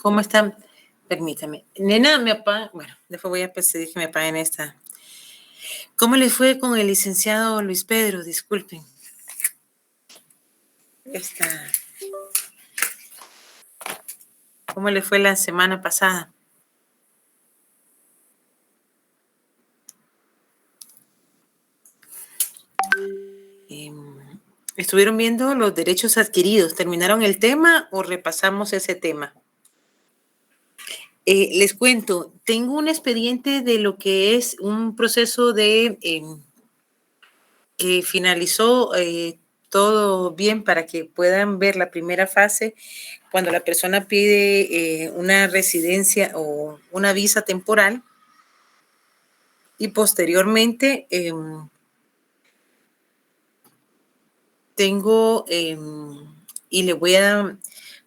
¿Cómo están? Permítame. Nena, me apaga. Bueno, después voy a pedir que me apaguen esta. ¿Cómo le fue con el licenciado Luis Pedro? Disculpen. Esta. ¿Cómo le fue la semana pasada? ¿Estuvieron viendo los derechos adquiridos? ¿Terminaron el tema o repasamos ese tema? Les cuento, tengo un expediente de lo que es un proceso de que finalizó todo bien para que puedan ver la primera fase cuando la persona pide una residencia o una visa temporal y posteriormente tengo y le voy a,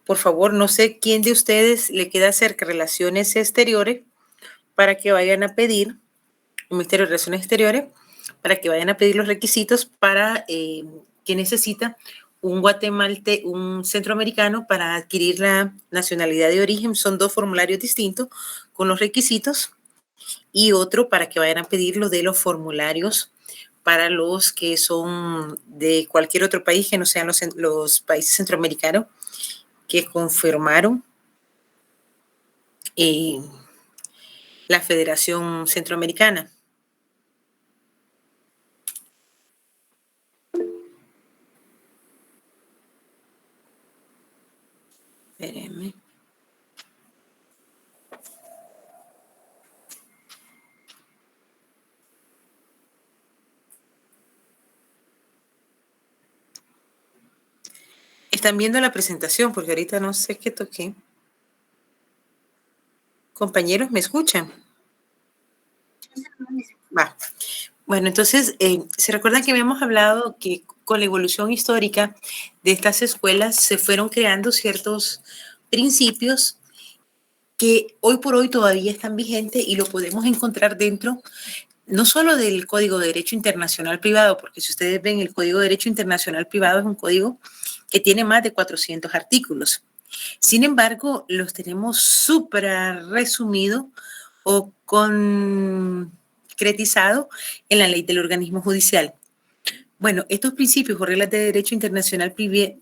por favor, no sé quién de ustedes le queda cerca Relaciones Exteriores para que vayan a pedir, el Ministerio de Relaciones Exteriores, para que vayan a pedir los requisitos para que necesita un centroamericano para adquirir la nacionalidad de origen. Son dos formularios distintos con los requisitos y otro para que vayan a pedir lo de los formularios para los que son de cualquier otro país que no sean los países centroamericanos que confirmaron la Federación Centroamericana. Espérenme. Están viendo la presentación porque ahorita no sé qué toqué. Compañeros, ¿me escuchan? Va. Bueno, entonces, ¿se recuerdan que habíamos hablado que con la evolución histórica de estas escuelas se fueron creando ciertos principios que hoy por hoy todavía están vigentes y lo podemos encontrar dentro no solo del Código de Derecho Internacional Privado, porque si ustedes ven el Código de Derecho Internacional Privado es un código que tiene más de 400 artículos. Sin embargo, los tenemos súper resumidos o concretizados en la ley del organismo judicial. Bueno, estos principios o reglas de derecho internacional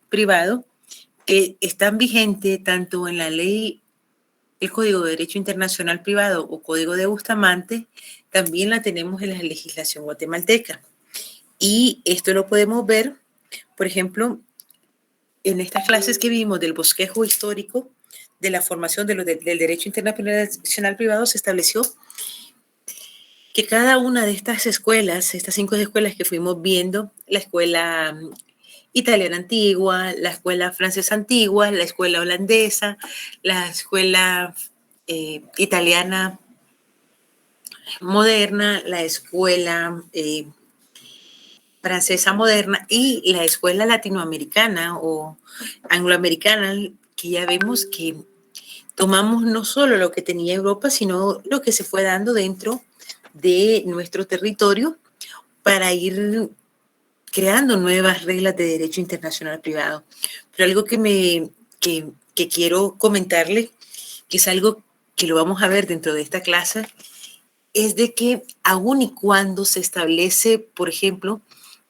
privado que están vigentes tanto en la ley, el Código de Derecho Internacional Privado o Código de Bustamante, también la tenemos en la legislación guatemalteca. Y esto lo podemos ver, por ejemplo, en estas clases que vimos del bosquejo histórico de la formación del derecho internacional privado, se estableció que cada una de estas escuelas, estas 5 escuelas que fuimos viendo, la escuela italiana antigua, la escuela francesa antigua, la escuela holandesa, la escuela italiana moderna, la escuela francesa moderna y la escuela latinoamericana o angloamericana, que ya vemos que tomamos no solo lo que tenía Europa, sino lo que se fue dando dentro de nuestro territorio para ir creando nuevas reglas de derecho internacional privado. Pero algo que quiero comentarle, que es algo que lo vamos a ver dentro de esta clase, es de que aun y cuando se establece, por ejemplo,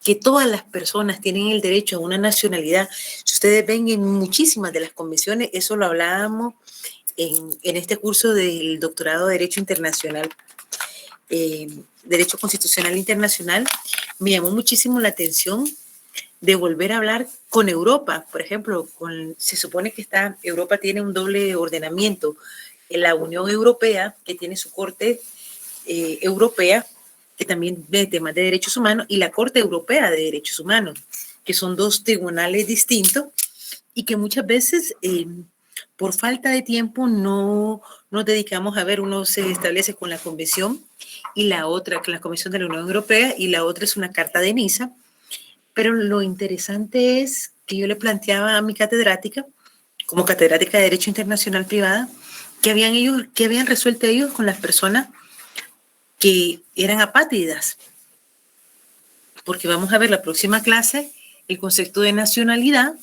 que todas las personas tienen el derecho a una nacionalidad, si ustedes ven en muchísimas de las convenciones, eso lo hablábamos en este curso del doctorado de Derecho Internacional, Derecho Constitucional Internacional, me llamó muchísimo la atención de volver a hablar con Europa. Por ejemplo, se supone que Europa tiene un doble ordenamiento. En la Unión Europea, que tiene su Corte Europea, que también ve temas de derechos humanos, y la Corte Europea de Derechos Humanos, que son dos tribunales distintos y que muchas veces por falta de tiempo no nos dedicamos a ver. Uno se establece con la convención y la otra, con la Convención de la Unión Europea, y la otra es una carta de Niza. Pero lo interesante es que yo le planteaba a mi catedrática, como catedrática de Derecho Internacional Privada, que habían resuelto ellos con las personas que eran apátridas. Porque vamos a ver la próxima clase, el concepto de nacionalidad,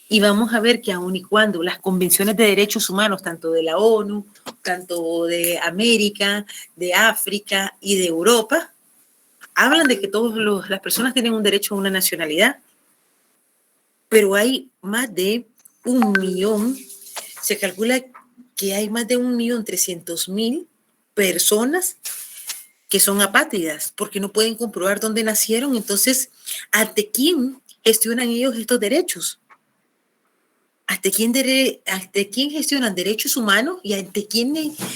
Y vamos a ver que aun y cuando las convenciones de derechos humanos, tanto de la ONU, tanto de América, de África y de Europa, hablan de que todas las personas tienen un derecho a una nacionalidad, pero hay más de 1 millón, se calcula que hay más de 1.300.000 personas que son apátridas porque no pueden comprobar dónde nacieron. Entonces, ¿ante quién gestionan ellos estos derechos? ¿Ante quién gestionan derechos humanos y ante quién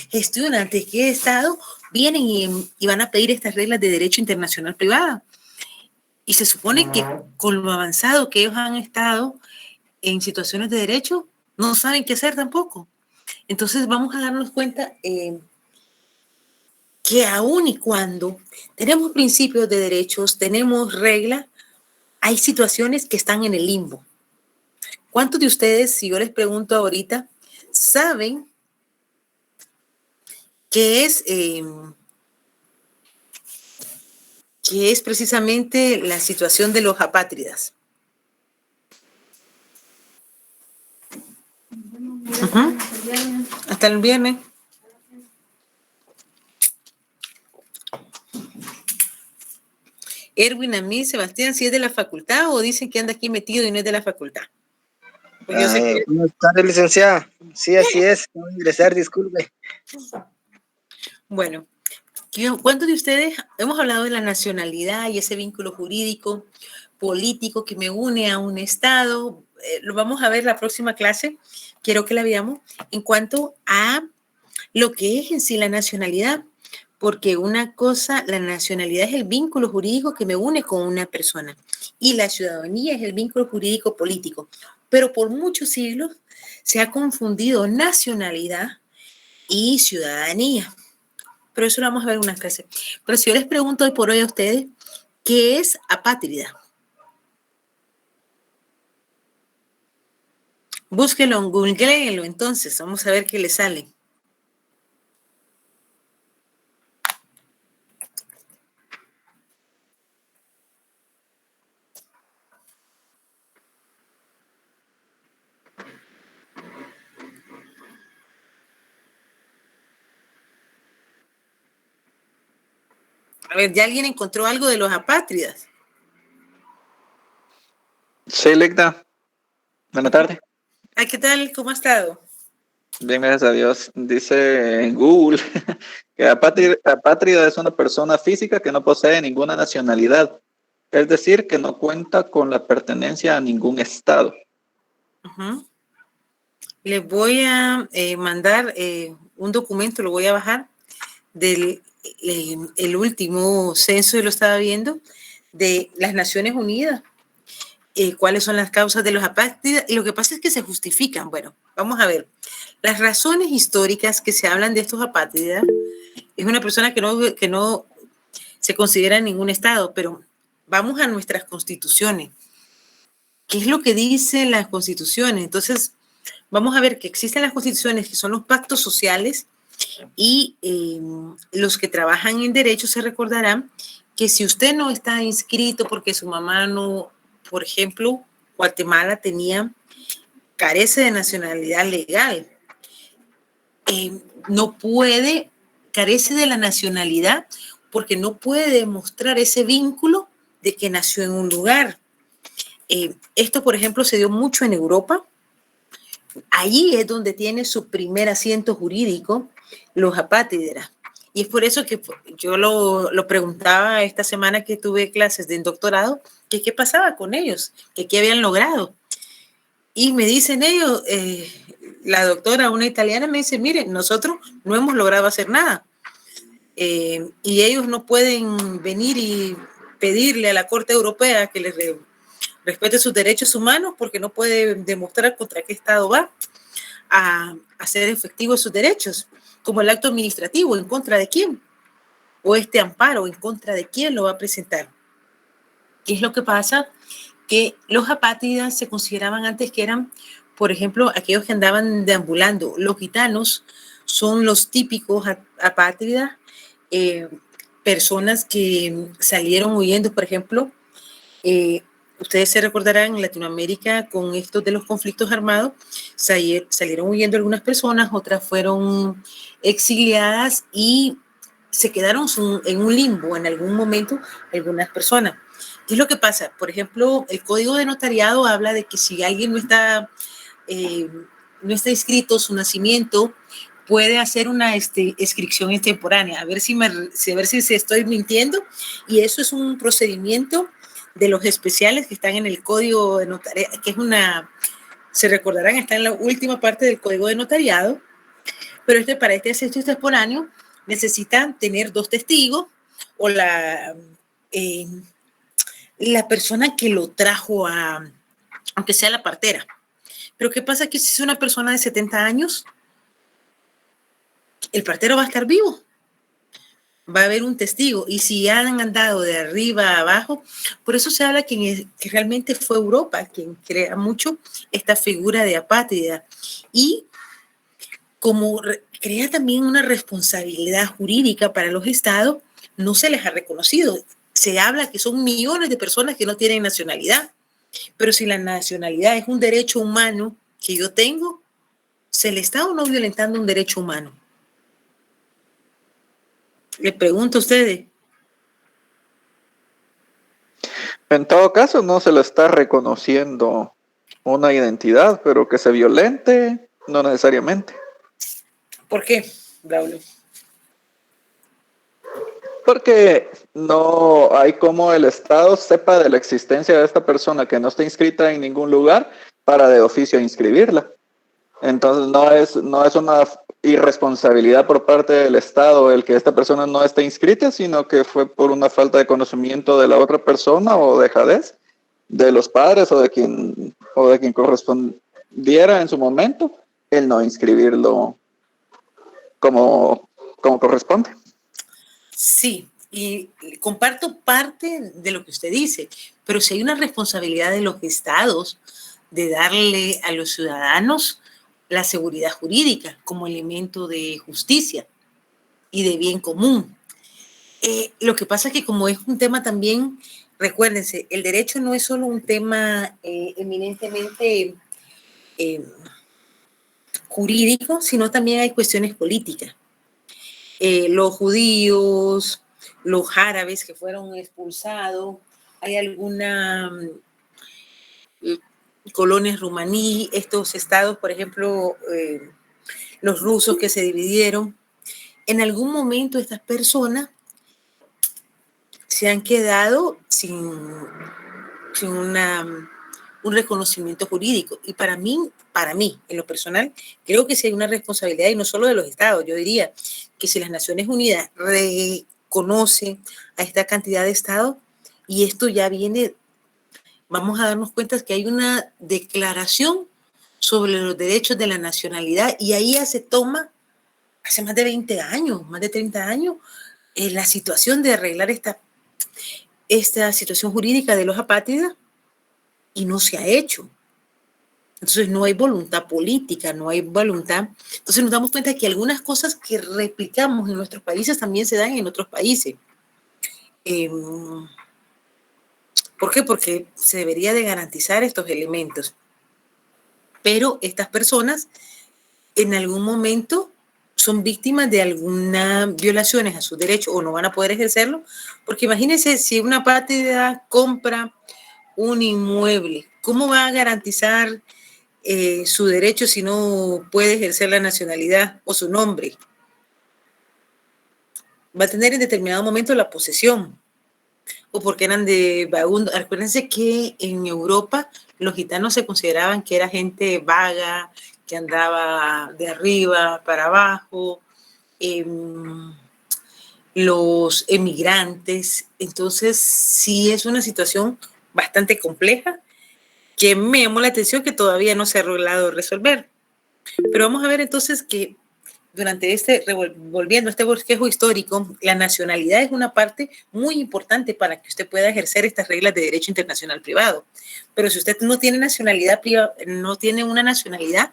gestionan, ante qué Estado vienen y van a pedir estas reglas de derecho internacional privada? Y se supone que con lo avanzado que ellos han estado en situaciones de derecho, no saben qué hacer tampoco. Entonces vamos a darnos cuenta que aun y cuando tenemos principios de derechos, tenemos reglas, hay situaciones que están en el limbo. ¿Cuántos de ustedes, si yo les pregunto ahorita, saben qué es precisamente la situación de los apátridas? Hasta el viernes. Erwin, a mí, Sebastián, ¿si es de la facultad o dicen que anda aquí metido y no es de la facultad? Pues yo sé que... Buenas tardes, licenciada. Sí, así es. Voy a ingresar, disculpe. Bueno, ¿cuántos de ustedes hemos hablado de la nacionalidad y ese vínculo jurídico, político que me une a un Estado? Lo vamos a ver la próxima clase. Quiero que la veamos en cuanto a lo que es en sí la nacionalidad, porque una cosa, la nacionalidad es el vínculo jurídico que me une con una persona y la ciudadanía es el vínculo jurídico político. Pero por muchos siglos se ha confundido nacionalidad y ciudadanía. Pero eso lo vamos a ver en una clase. Pero si yo les pregunto hoy por hoy a ustedes, ¿qué es apátrida? Búsquelo, googleenlo entonces, vamos a ver qué le sale. A ver, ¿ya alguien encontró algo de los apátridas? Sí, Lecta. Buenas tardes. ¿Qué tal? ¿Cómo ha estado? Bien, gracias a Dios. Dice en Google que apátrida es una persona física que no posee ninguna nacionalidad, es decir, que no cuenta con la pertenencia a ningún estado. Les voy a mandar un documento, lo voy a bajar del el último censo, yo lo estaba viendo, de las Naciones Unidas. Cuáles son las causas de los apátridas, y lo que pasa es que se justifican. Bueno, vamos a ver. Las razones históricas que se hablan de estos apátridas es una persona que no se considera en ningún estado, pero vamos a nuestras constituciones. ¿Qué es lo que dicen las constituciones? Entonces, vamos a ver que existen las constituciones, que son los pactos sociales, y los que trabajan en derecho se recordarán que si usted no está inscrito porque su mamá no, por ejemplo, Guatemala carece de nacionalidad legal, no puede, carece de la nacionalidad porque no puede demostrar ese vínculo de que nació en un lugar. Esto, por ejemplo, se dio mucho en Europa. Allí es donde tiene su primer asiento jurídico los apátridas. Y es por eso que yo lo preguntaba esta semana que tuve clases de doctorado, que qué pasaba con ellos, que qué habían logrado. Y me dicen ellos, la doctora, una italiana, me dice, miren, nosotros no hemos logrado hacer nada. Y ellos no pueden venir y pedirle a la Corte Europea que les respete sus derechos humanos porque no puede demostrar contra qué Estado va a hacer efectivos sus derechos, como el acto administrativo, ¿en contra de quién? O este amparo, ¿en contra de quién lo va a presentar? ¿Qué es lo que pasa? Que los apátridas se consideraban antes que eran, por ejemplo, aquellos que andaban deambulando. Los gitanos son los típicos apátridas, personas que salieron huyendo, por ejemplo, Ustedes se recordarán, en Latinoamérica, con esto de los conflictos armados, salieron huyendo algunas personas, otras fueron exiliadas y se quedaron en un limbo en algún momento algunas personas. ¿Qué es lo que pasa? Por ejemplo, el Código de Notariado habla de que si alguien no está inscrito, su nacimiento, puede hacer una inscripción extemporánea. A ver si estoy mintiendo. Y eso es un procedimiento de los especiales que están en el Código de Notariado, que es se recordarán, está en la última parte del Código de Notariado, pero para este acceso extemporáneo necesitan tener 2 testigos o la persona que lo trajo aunque sea la partera. Pero ¿qué pasa que si es una persona de 70 años? El partero va a estar vivo. Va a haber un testigo. Y si han andado de arriba a abajo, por eso se habla que realmente fue Europa quien crea mucho esta figura de apátrida. Y como crea también una responsabilidad jurídica para los estados, no se les ha reconocido. Se habla que son millones de personas que no tienen nacionalidad. Pero si la nacionalidad es un derecho humano que yo tengo, ¿se le está o no violentando un derecho humano? Le pregunto a ustedes. En todo caso, no se le está reconociendo una identidad, pero que se violente, no necesariamente. ¿Por qué, Braulio? Porque no hay como el Estado sepa de la existencia de esta persona que no está inscrita en ningún lugar para de oficio inscribirla. Entonces no es una irresponsabilidad por parte del Estado el que esta persona no esté inscrita, sino que fue por una falta de conocimiento de la otra persona o dejadez de los padres o de quien correspondiera en su momento el no inscribirlo como corresponde. Sí, y comparto parte de lo que usted dice, pero si hay una responsabilidad de los estados de darle a los ciudadanos la seguridad jurídica como elemento de justicia y de bien común. Lo que pasa es que como es un tema también, recuérdense, el derecho no es solo un tema eminentemente jurídico, sino también hay cuestiones políticas. Los judíos, los árabes que fueron expulsados, hay alguna colonia rumaní, estos estados, por ejemplo, los rusos que se dividieron. En algún momento estas personas se han quedado sin un reconocimiento jurídico. Y para mí, en lo personal, creo que sí hay una responsabilidad, y no solo de los estados. Yo diría que si las Naciones Unidas reconocen a esta cantidad de estados, y esto ya viene, vamos a darnos cuenta que hay una declaración sobre los derechos de la nacionalidad, y ahí ya se toma, hace más de 20 años, más de 30 años, la situación de arreglar esta situación jurídica de los apátridas, y no se ha hecho. Entonces no hay voluntad política, no hay voluntad. Entonces nos damos cuenta que algunas cosas que replicamos en nuestros países también se dan en otros países. ¿Por qué? Porque se debería de garantizar estos elementos. Pero estas personas en algún momento son víctimas de algunas violaciones a sus derechos o no van a poder ejercerlo. Porque imagínense si una apátrida compra un inmueble, ¿cómo va a garantizar su derecho si no puede ejercer la nacionalidad o su nombre? Va a tener en determinado momento la posesión, o porque eran de vagabundo. Acuérdense que en Europa los gitanos se consideraban que era gente vaga, que andaba de arriba para abajo, los emigrantes. Entonces sí es una situación bastante compleja que me llamó la atención que todavía no se ha logrado resolver. Pero vamos a ver entonces que durante volviendo a este bosquejo histórico, la nacionalidad es una parte muy importante para que usted pueda ejercer estas reglas de derecho internacional privado. Pero si usted no tiene nacionalidad privada, no tiene una nacionalidad,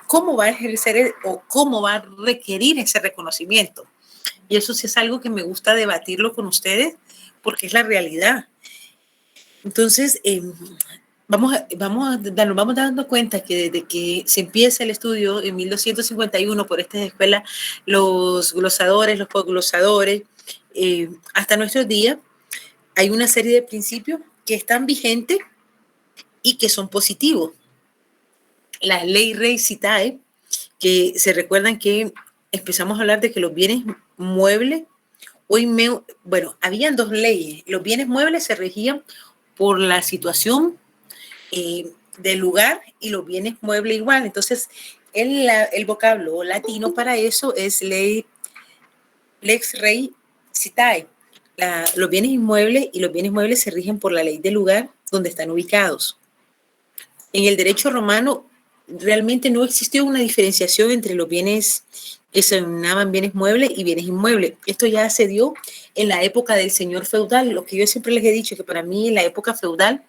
¿cómo va a ejercer o cómo va a requerir ese reconocimiento? Y eso sí es algo que me gusta debatirlo con ustedes porque es la realidad. Entonces, nos vamos dando cuenta que desde que se empieza el estudio en 1251 por esta escuela, los glosadores, los posglosadores, hasta nuestros días, hay una serie de principios que están vigentes y que son positivos. La ley Res Citae, que se recuerdan que empezamos a hablar de que los bienes muebles, bueno, habían dos leyes. Los bienes muebles se regían por la situación del lugar y los bienes muebles igual. Entonces, el vocablo latino para eso es lex rei citae. Los bienes inmuebles y los bienes muebles se rigen por la ley del lugar donde están ubicados. En el derecho romano realmente no existió una diferenciación entre los bienes que se denominaban bienes muebles y bienes inmuebles. Esto ya se dio en la época del señor feudal. Lo que yo siempre les he dicho, que para mí en la época feudal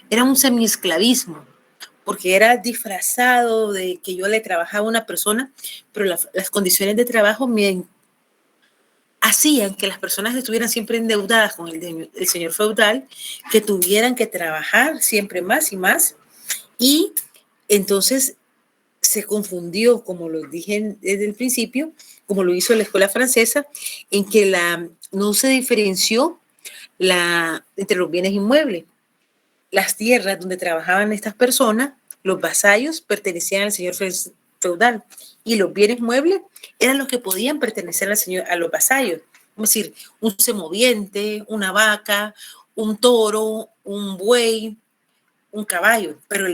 era un semiesclavismo, porque era disfrazado de que yo le trabajaba a una persona, pero las condiciones de trabajo me hacían que las personas estuvieran siempre endeudadas con el señor feudal, que tuvieran que trabajar siempre más y más, y entonces se confundió, como lo dije desde el principio, como lo hizo la escuela francesa, en que no se diferenció entre los bienes inmuebles. Las tierras donde trabajaban estas personas, los vasallos, pertenecían al señor feudal, y los bienes muebles eran los que podían pertenecer a los vasallos. Es decir, un semoviente, una vaca, un toro, un buey, un caballo, pero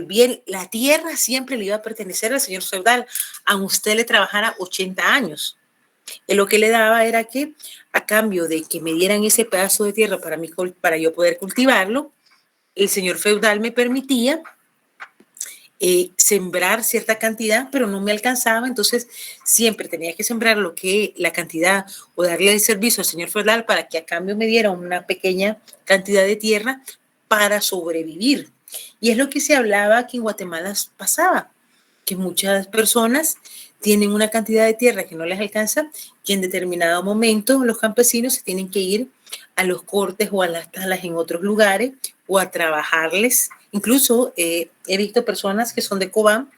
la tierra siempre le iba a pertenecer al señor feudal, aunque usted le trabajara 80 años. Él lo que le daba era que, a cambio de que me dieran ese pedazo de tierra para yo poder cultivarlo, el señor feudal me permitía sembrar cierta cantidad, pero no me alcanzaba, entonces siempre tenía que sembrar la cantidad o darle el servicio al señor feudal para que a cambio me diera una pequeña cantidad de tierra para sobrevivir. Y es lo que se hablaba aquí en Guatemala pasaba, que muchas personas tienen una cantidad de tierra que no les alcanza, que en determinado momento los campesinos se tienen que ir a los cortes o a las talas en otros lugares o a trabajarles. Incluso he visto personas que son de Cobán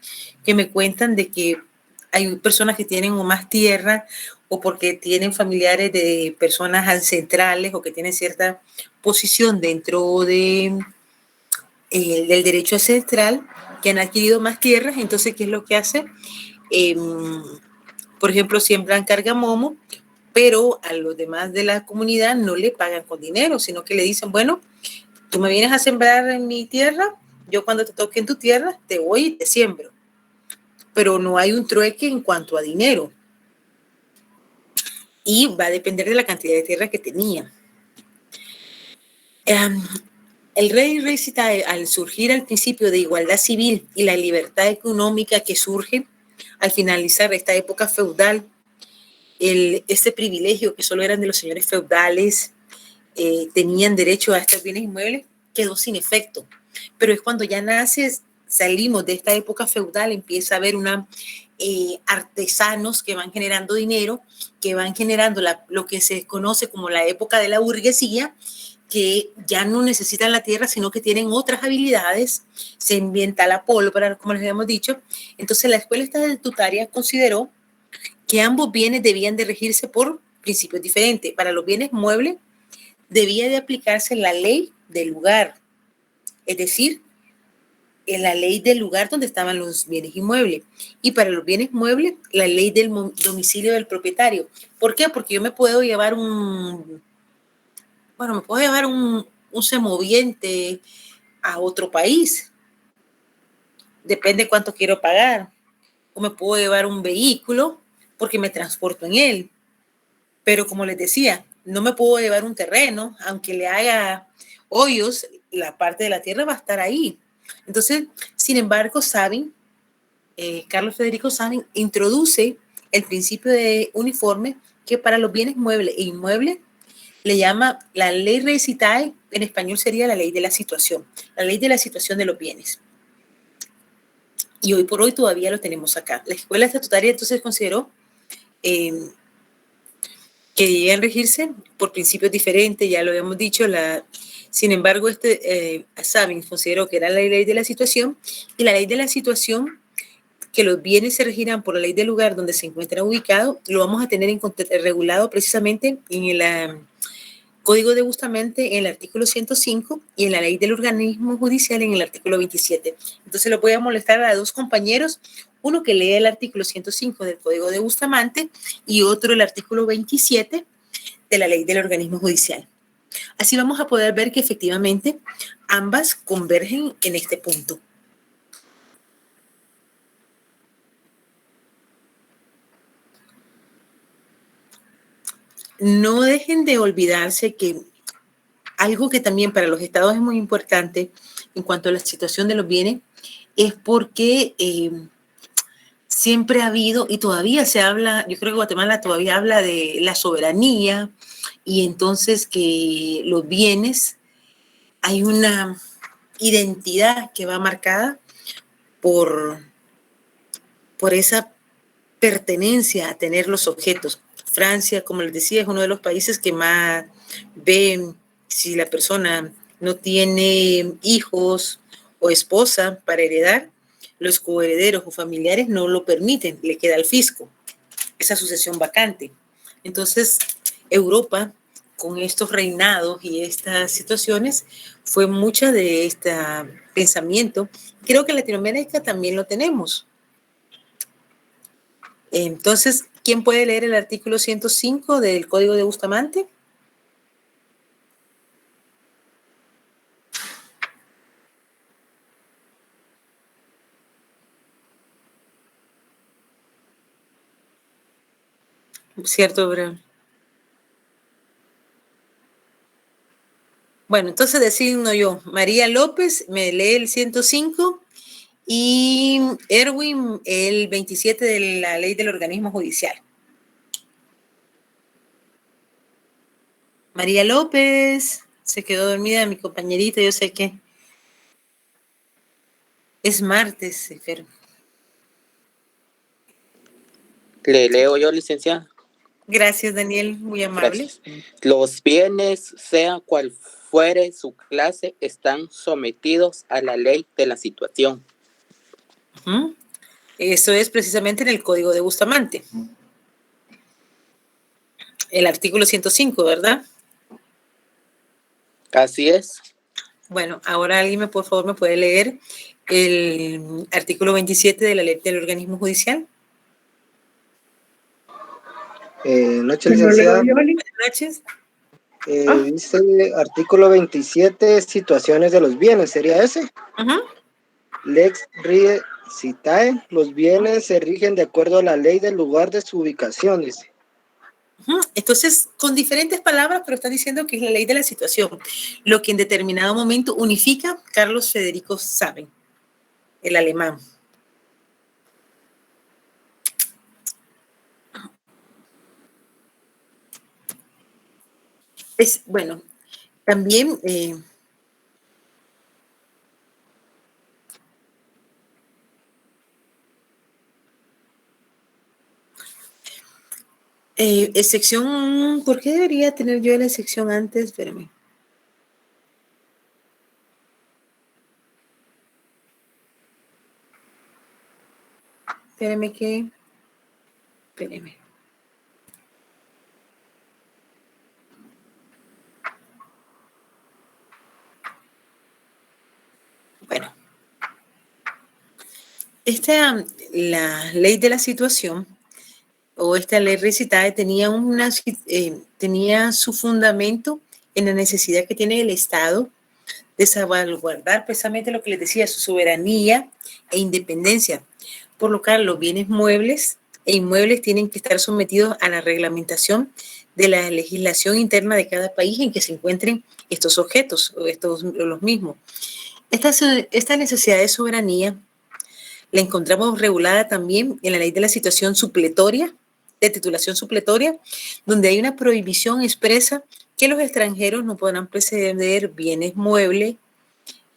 que me cuentan de que hay personas que tienen o más tierra o porque tienen familiares de personas ancestrales o que tienen cierta posición dentro del derecho ancestral, que han adquirido más tierras. Entonces, ¿qué es lo que hace? Por ejemplo, siembran cargamomo, pero a los demás de la comunidad no le pagan con dinero, sino que le dicen, bueno, tú me vienes a sembrar en mi tierra, yo cuando te toque en tu tierra te voy y te siembro. Pero no hay un trueque en cuanto a dinero. Y va a depender de la cantidad de tierra que tenía. El rey Citae, al surgir al principio de igualdad civil y la libertad económica que surge al finalizar esta época feudal, este privilegio que solo eran de los señores feudales, tenían derecho a estos bienes inmuebles, quedó sin efecto. Pero es cuando ya salimos de esta época feudal, empieza a haber artesanos que van generando dinero, que van generando lo que se conoce como la época de la burguesía, que ya no necesitan la tierra, sino que tienen otras habilidades, se inventa la pólvora, como les habíamos dicho. Entonces la escuela estatutaria consideró que ambos bienes debían de regirse por principios diferentes. Para los bienes muebles debía de aplicarse la ley del lugar, es decir, en la ley del lugar donde estaban los bienes inmuebles. Y para los bienes muebles, la ley del domicilio del propietario. ¿Por qué? Porque yo me puedo llevar un semoviente a otro país. Depende cuánto quiero pagar. O me puedo llevar un vehículo porque me transporto en él. Pero como les decía, no me puedo llevar un terreno, aunque le haga hoyos, la parte de la tierra va a estar ahí. Entonces, sin embargo, Carlos Federico Sabin introduce el principio de uniforme que para los bienes muebles e inmuebles le llama la ley Res Citae, en español sería la ley de la situación de los bienes. Y hoy por hoy todavía lo tenemos acá. La escuela estatutaria entonces consideró que que llegan a regirse por principios diferentes, ya lo habíamos dicho. Sin embargo, Sabin consideró que era la ley de la situación, y la ley de la situación, que los bienes se regirán por la ley del lugar donde se encuentran ubicados, lo vamos a tener regulado precisamente en el Código de Bustamante en el artículo 105 y en la ley del organismo judicial en el artículo 27. Entonces lo voy a molestar a dos compañeros, uno que lee el artículo 105 del Código de Bustamante y otro el artículo 27 de la ley del organismo judicial. Así vamos a poder ver que efectivamente ambas convergen en este punto. No dejen de olvidarse que algo que también para los estados es muy importante en cuanto a la situación de los bienes es porque siempre ha habido y todavía se habla, yo creo que Guatemala todavía habla de la soberanía, y entonces que los bienes, hay una identidad que va marcada por esa pertenencia a tener los objetos. Francia, como les decía, es uno de los países que más ve si la persona no tiene hijos o esposa para heredar, los coherederos o familiares no lo permiten, le queda al fisco esa sucesión vacante. Entonces, Europa, con estos reinados y estas situaciones, fue mucha de este pensamiento. Creo que en Latinoamérica también lo tenemos. Entonces, ¿quién puede leer el artículo 105 del Código de Bustamante? ¿Cierto, Abraham? Bueno, entonces designo yo. María López me lee el 105 y Erwin el 27 de la ley del organismo judicial. María López se quedó dormida, mi compañerita, yo sé que es martes, pero... Le leo yo, licenciada. Gracias, Daniel, muy amable. Gracias. Los bienes, sea cual fuere su clase, están sometidos a la ley de la situación. Eso es precisamente en el Código de Bustamante. El artículo 105, ¿verdad? Así es. Bueno, ahora alguien, por favor, me puede leer el artículo 27 de la ley del organismo judicial. Noches, licenciada. Buenas noches. Dice artículo 27, situaciones de los bienes, ¿sería ese? Lex rie citae, los bienes se rigen de acuerdo a la ley del lugar de su ubicación, dice. Entonces, con diferentes palabras, pero está diciendo que es la ley de la situación, lo que en determinado momento unifica Carlos Federico Sabin, el alemán. Bueno, también sección, ¿por qué debería tener yo la sección antes? Espérame. Espérame. Bueno, la ley de la situación o esta ley recitada tenía su fundamento en la necesidad que tiene el Estado de salvaguardar precisamente lo que les decía, su soberanía e independencia. Por lo cual, los bienes muebles e inmuebles tienen que estar sometidos a la reglamentación de la legislación interna de cada país en que se encuentren estos objetos o los mismos. Esta necesidad de soberanía la encontramos regulada también en la ley de la situación supletoria, de titulación supletoria, donde hay una prohibición expresa que los extranjeros no podrán poseder bienes inmuebles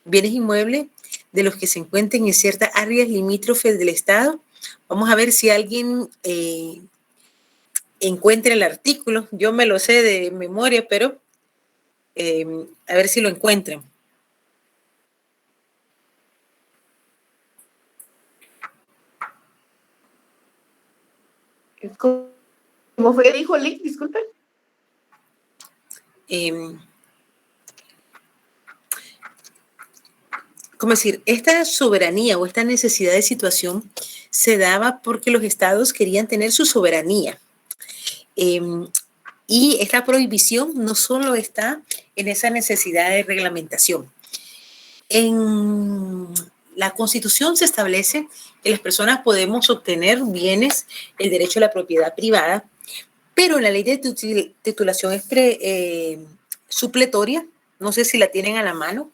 de los que se encuentren en ciertas áreas limítrofes del Estado. Vamos a ver si alguien encuentre el artículo. Yo me lo sé de memoria, pero a ver si lo encuentran. ¿Cómo fue? Dijo Lick, disculpen. ¿Cómo decir? Esta soberanía o esta necesidad de situación se daba porque los estados querían tener su soberanía. Y esta prohibición no solo está en esa necesidad de reglamentación. En la Constitución se establece que las personas podemos obtener bienes, el derecho a la propiedad privada, pero en la ley de titulación supletoria, no sé si la tienen a la mano,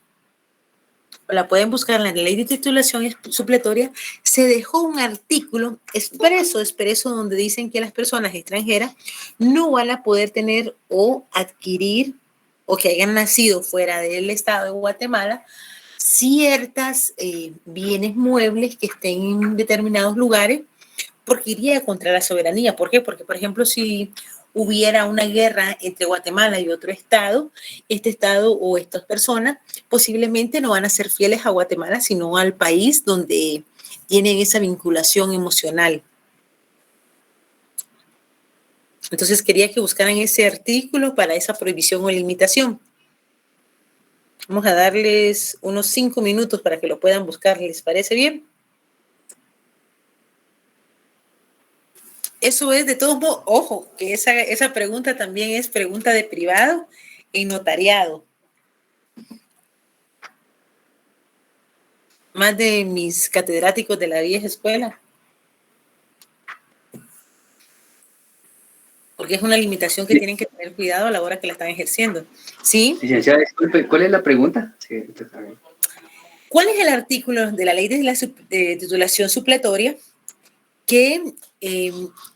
o la pueden buscar en la ley de titulación supletoria, se dejó un artículo expreso, donde dicen que las personas extranjeras no van a poder tener o adquirir, o que hayan nacido fuera del estado de Guatemala, ciertas bienes muebles que estén en determinados lugares, porque iría contra la soberanía. ¿Por qué? Porque, por ejemplo, si hubiera una guerra entre Guatemala y otro estado, este estado o estas personas posiblemente no van a ser fieles a Guatemala, sino al país donde tienen esa vinculación emocional. Entonces quería que buscaran ese artículo para esa prohibición o limitación. Vamos a darles unos 5 minutos para que lo puedan buscar. ¿Les parece bien? Eso es, de todos modos, ojo, que esa pregunta también es pregunta de privado y notariado. Más de mis catedráticos de la vieja escuela. Porque es una limitación que tienen que tener cuidado a la hora que la están ejerciendo. ¿Sí? Licenciada, disculpe, ¿cuál es la pregunta? Sí, ¿cuál es el artículo de la ley de titulación supletoria que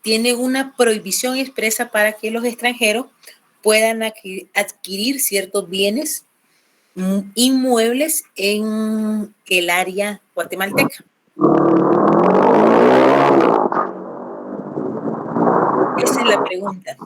tiene una prohibición expresa para que los extranjeros puedan adquirir ciertos bienes inmuebles en el área guatemalteca? Esa es la pregunta.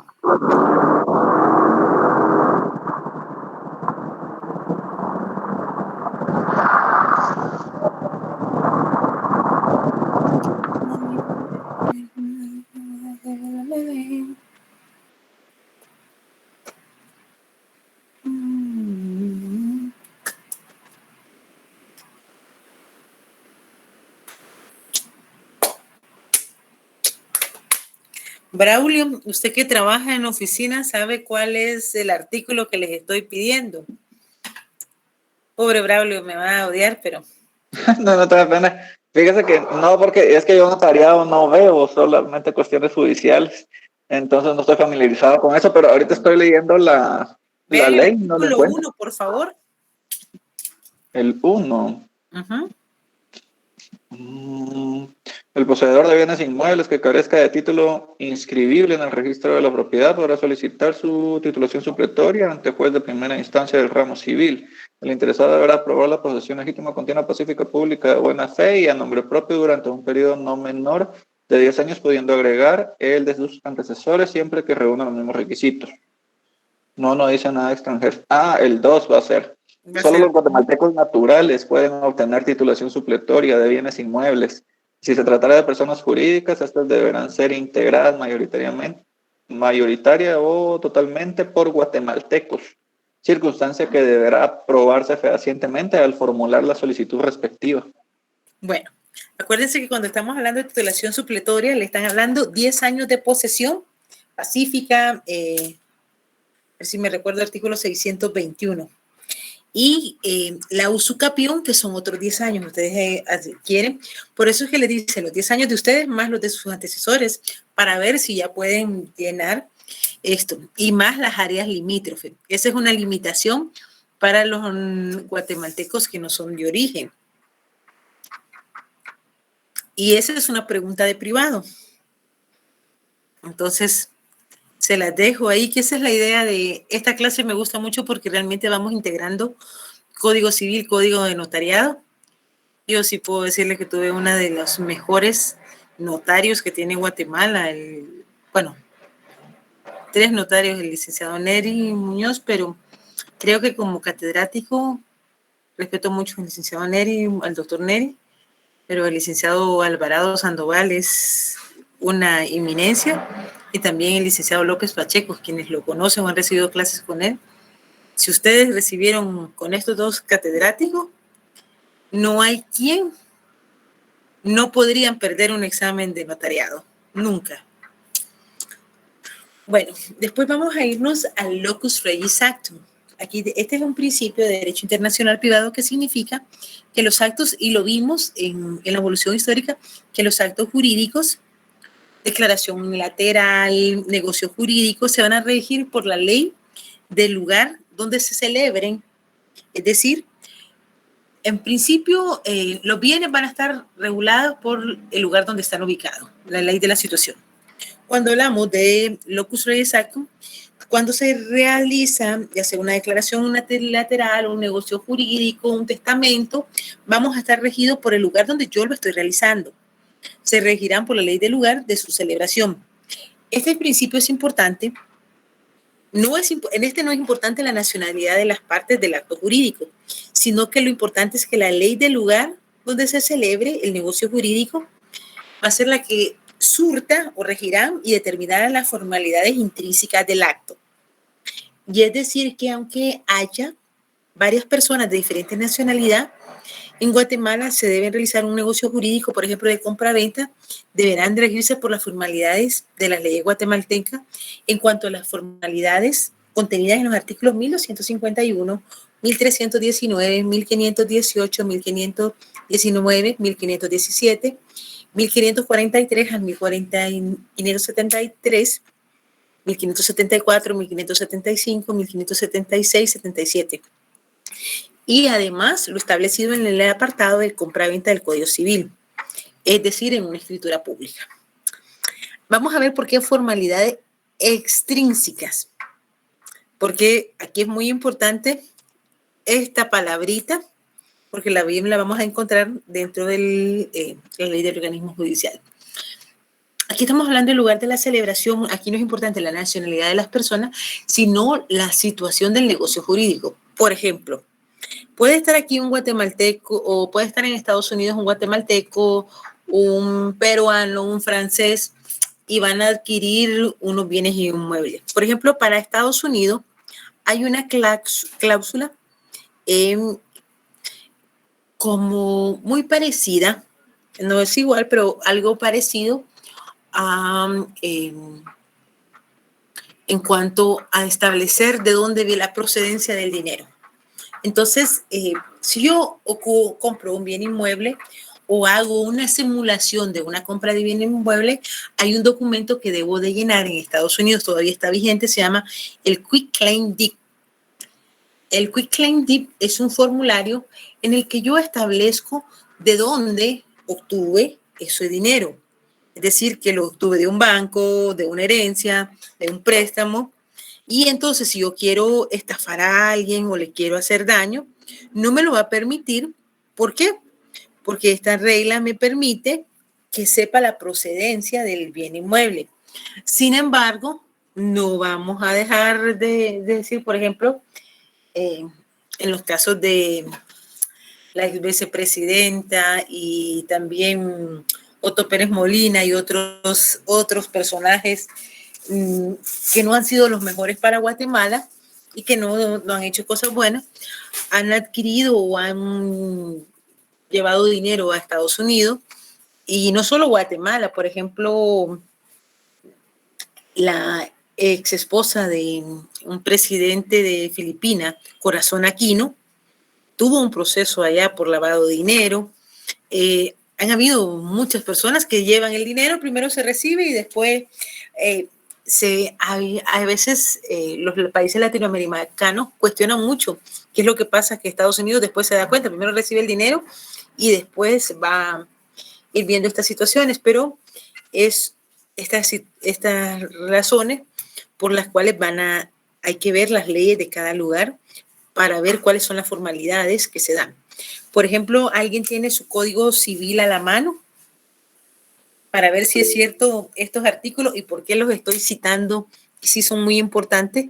Braulio, usted que trabaja en oficina, ¿sabe cuál es el artículo que les estoy pidiendo? Pobre Braulio, me va a odiar, pero... No te da pena. Fíjese que no, porque es que yo notariado no veo, solamente cuestiones judiciales. Entonces no estoy familiarizado con eso, pero ahorita estoy leyendo la ley. El artículo 1, por favor. El 1. El poseedor de bienes inmuebles que carezca de título inscribible en el registro de la propiedad podrá solicitar su titulación supletoria ante juez de primera instancia del ramo civil. El interesado deberá probar la posesión legítima, continua, pacífica, pública, de buena fe y a nombre propio durante un periodo no menor de 10 años, pudiendo agregar el de sus antecesores siempre que reúnan los mismos requisitos. No dice nada extranjero. El 2 va a ser. Solo los guatemaltecos naturales pueden obtener titulación supletoria de bienes inmuebles. Si se tratara de personas jurídicas, estas deberán ser integradas mayoritaria o totalmente por guatemaltecos, circunstancia que deberá aprobarse fehacientemente al formular la solicitud respectiva. Bueno, acuérdense que cuando estamos hablando de titulación supletoria, le están hablando 10 años de posesión pacífica, a ver si me recuerdo el artículo 621. Y la usucapión, que son otros 10 años, ustedes adquieren. Por eso es que les dice los 10 años de ustedes más los de sus antecesores, para ver si ya pueden llenar esto. Y más las áreas limítrofes. Esa es una limitación para los guatemaltecos que no son de origen. Y esa es una pregunta de privado. Entonces, se las dejo ahí, que esa es la idea de esta clase. Me gusta mucho porque realmente vamos integrando código civil, código de notariado. Yo sí puedo decirle que tuve una de los mejores notarios que tiene Guatemala. 3 notarios, el licenciado Neri Muñoz, pero creo que como catedrático respeto mucho al licenciado Neri, al doctor Neri, pero el licenciado Alvarado Sandoval es una eminencia, y también el licenciado López Pacheco, quienes lo conocen o han recibido clases con él. Si ustedes recibieron con estos 2 catedráticos, no hay quien no podrían perder un examen de notariado, nunca. Bueno, después vamos a irnos al locus regis actum. Aquí, este es un principio de derecho internacional privado que significa que los actos, y lo vimos en la evolución histórica, que los actos jurídicos, declaración unilateral, negocio jurídico, se van a regir por la ley del lugar donde se celebren. Es decir, en principio, los bienes van a estar regulados por el lugar donde están ubicados, la ley de la situación. Cuando hablamos de locus regis actum, cuando se realiza, ya sea una declaración unilateral, un negocio jurídico, un testamento, vamos a estar regidos por el lugar donde yo lo estoy realizando. Se regirán por la ley del lugar de su celebración. Este principio es importante. En este no es importante la nacionalidad de las partes del acto jurídico, sino que lo importante es que la ley del lugar donde se celebre el negocio jurídico va a ser la que surta o regirá y determinará las formalidades intrínsecas del acto. Y es decir, que aunque haya varias personas de diferente nacionalidad, en Guatemala se debe realizar un negocio jurídico, por ejemplo, de compra-venta, deberán regirse por las formalidades de la ley guatemalteca en cuanto a las formalidades contenidas en los artículos 1251, 1319, 1518, 1519, 1517, 1543 al 1573, 1574, 1575, 1576, 77. Y además lo establecido en el apartado de compra-venta del Código Civil, es decir, en una escritura pública. Vamos a ver por qué formalidades extrínsecas, porque aquí es muy importante esta palabrita, porque la vamos a encontrar dentro de la ley del organismo judicial. Aquí estamos hablando del lugar de la celebración. Aquí no es importante la nacionalidad de las personas, sino la situación del negocio jurídico. Por ejemplo, puede estar aquí un guatemalteco, o puede estar en Estados Unidos un guatemalteco, un peruano, un francés, y van a adquirir unos bienes inmuebles. Por ejemplo, para Estados Unidos hay una cláusula como muy parecida, no es igual, pero algo parecido en cuanto a establecer de dónde viene la procedencia del dinero. Entonces, si yo compro un bien inmueble o hago una simulación de una compra de bien inmueble, hay un documento que debo de llenar en Estados Unidos, todavía está vigente, se llama el Quick Claim Deed. El Quick Claim Deed es un formulario en el que yo establezco de dónde obtuve ese dinero. Es decir, que lo obtuve de un banco, de una herencia, de un préstamo. Y entonces, si yo quiero estafar a alguien o le quiero hacer daño, no me lo va a permitir. ¿Por qué? Porque esta regla me permite que sepa la procedencia del bien inmueble. Sin embargo, no vamos a dejar de decir, por ejemplo, en los casos de la ex vicepresidenta y también Otto Pérez Molina y otros personajes que no han sido los mejores para Guatemala y que no han hecho cosas buenas, han adquirido o han llevado dinero a Estados Unidos, y no solo Guatemala. Por ejemplo, la ex esposa de un presidente de Filipinas, Corazón Aquino, tuvo un proceso allá por lavado de dinero. Han habido muchas personas que llevan el dinero, primero se recibe y después a veces los países latinoamericanos cuestionan mucho qué es lo que pasa, que Estados Unidos después se da cuenta, primero recibe el dinero y después va a ir viendo estas situaciones, pero es estas razones por las cuales hay que ver las leyes de cada lugar para ver cuáles son las formalidades que se dan. Por ejemplo, ¿alguien tiene su código civil a la mano para ver si es cierto estos artículos y por qué los estoy citando sí son muy importantes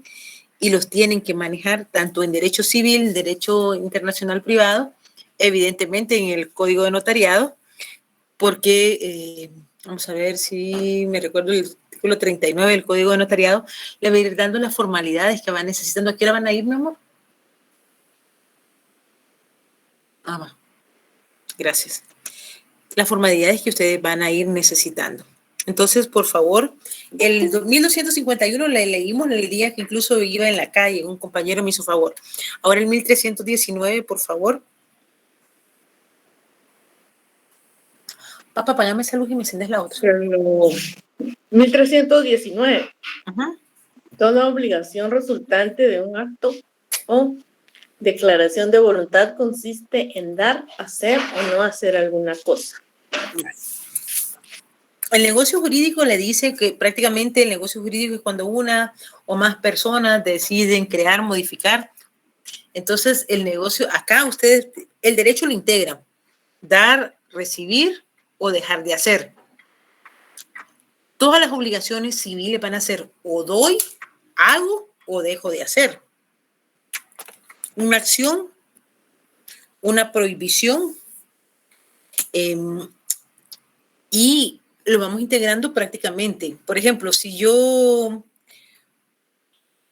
y los tienen que manejar tanto en derecho civil, derecho internacional privado, evidentemente en el Código de Notariado, porque, vamos a ver si me recuerdo el artículo 39 del Código de Notariado, le va a ir dando las formalidades que van necesitando. ¿A qué hora van a ir, mi amor? Va. Gracias. Las formalidades que ustedes van a ir necesitando. Entonces, por favor, el 1251 le leímos el día que incluso iba en la calle, un compañero me hizo favor. Ahora el 1319, por favor. Papá, apágame esa luz y me enciendes la otra. 1319. Ajá. Toda obligación resultante de un acto o declaración de voluntad consiste en dar, hacer o no hacer alguna cosa. El negocio jurídico le dice que prácticamente el negocio jurídico es cuando una o más personas deciden crear, modificar. Entonces, el negocio, acá ustedes, el derecho lo integran. Dar, recibir o dejar de hacer. Todas las obligaciones civiles van a ser o doy, hago o dejo de hacer. Una acción, una prohibición y lo vamos integrando prácticamente. Por ejemplo, si yo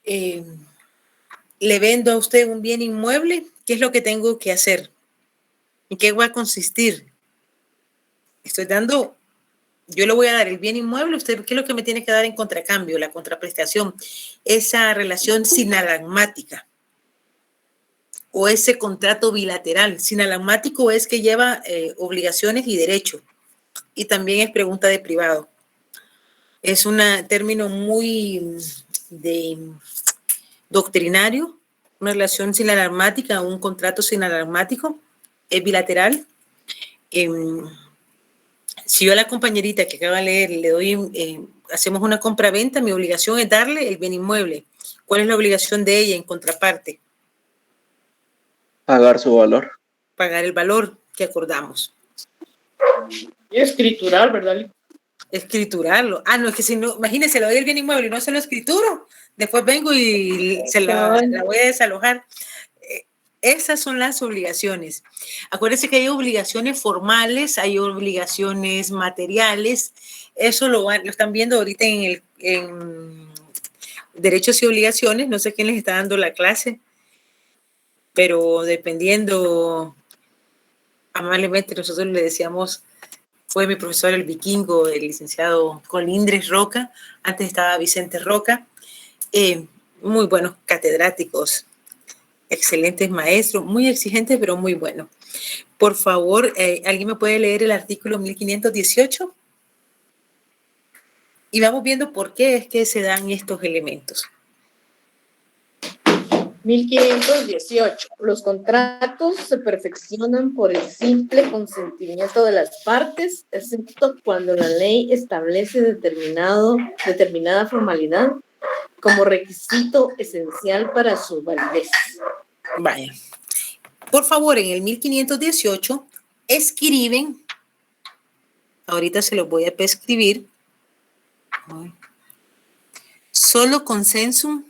le vendo a usted un bien inmueble, ¿qué es lo que tengo que hacer? ¿En qué va a consistir? Estoy dando, yo le voy a dar el bien inmueble, usted, ¿qué es lo que me tiene que dar en contracambio? La contraprestación, esa relación sinalagmática o ese contrato bilateral. Sinalagmático es que lleva obligaciones y derechos y también es pregunta de privado. Es un término muy doctrinario, una relación sinalagmática, un contrato sinalagmático, es bilateral. Si yo a la compañerita que acaba de leer le doy, hacemos una compra-venta, mi obligación es darle el bien inmueble. ¿Cuál es la obligación de ella en contraparte? Pagar su valor. Pagar el valor que acordamos. Y escriturar, ¿verdad? Escriturarlo. No, es que si no, imagínese, le doy el bien inmueble y no se lo escrituro, después vengo y se la voy a desalojar. Esas son las obligaciones. Acuérdense que hay obligaciones formales, hay obligaciones materiales. Eso lo están viendo ahorita en derechos y obligaciones. No sé quién les está dando la clase, pero dependiendo, amablemente nosotros le decíamos, fue mi profesor el vikingo, el licenciado Colindres Roca, antes estaba Vicente Roca, muy buenos catedráticos, excelentes maestros, muy exigentes, pero muy buenos. Por favor, ¿alguien me puede leer el artículo 1518? Y vamos viendo por qué es que se dan estos elementos. 1518. Los contratos se perfeccionan por el simple consentimiento de las partes, excepto cuando la ley establece determinada formalidad como requisito esencial para su validez. Vaya. Por favor, en el 1518 escriben, ahorita se los voy a escribir, solo consensum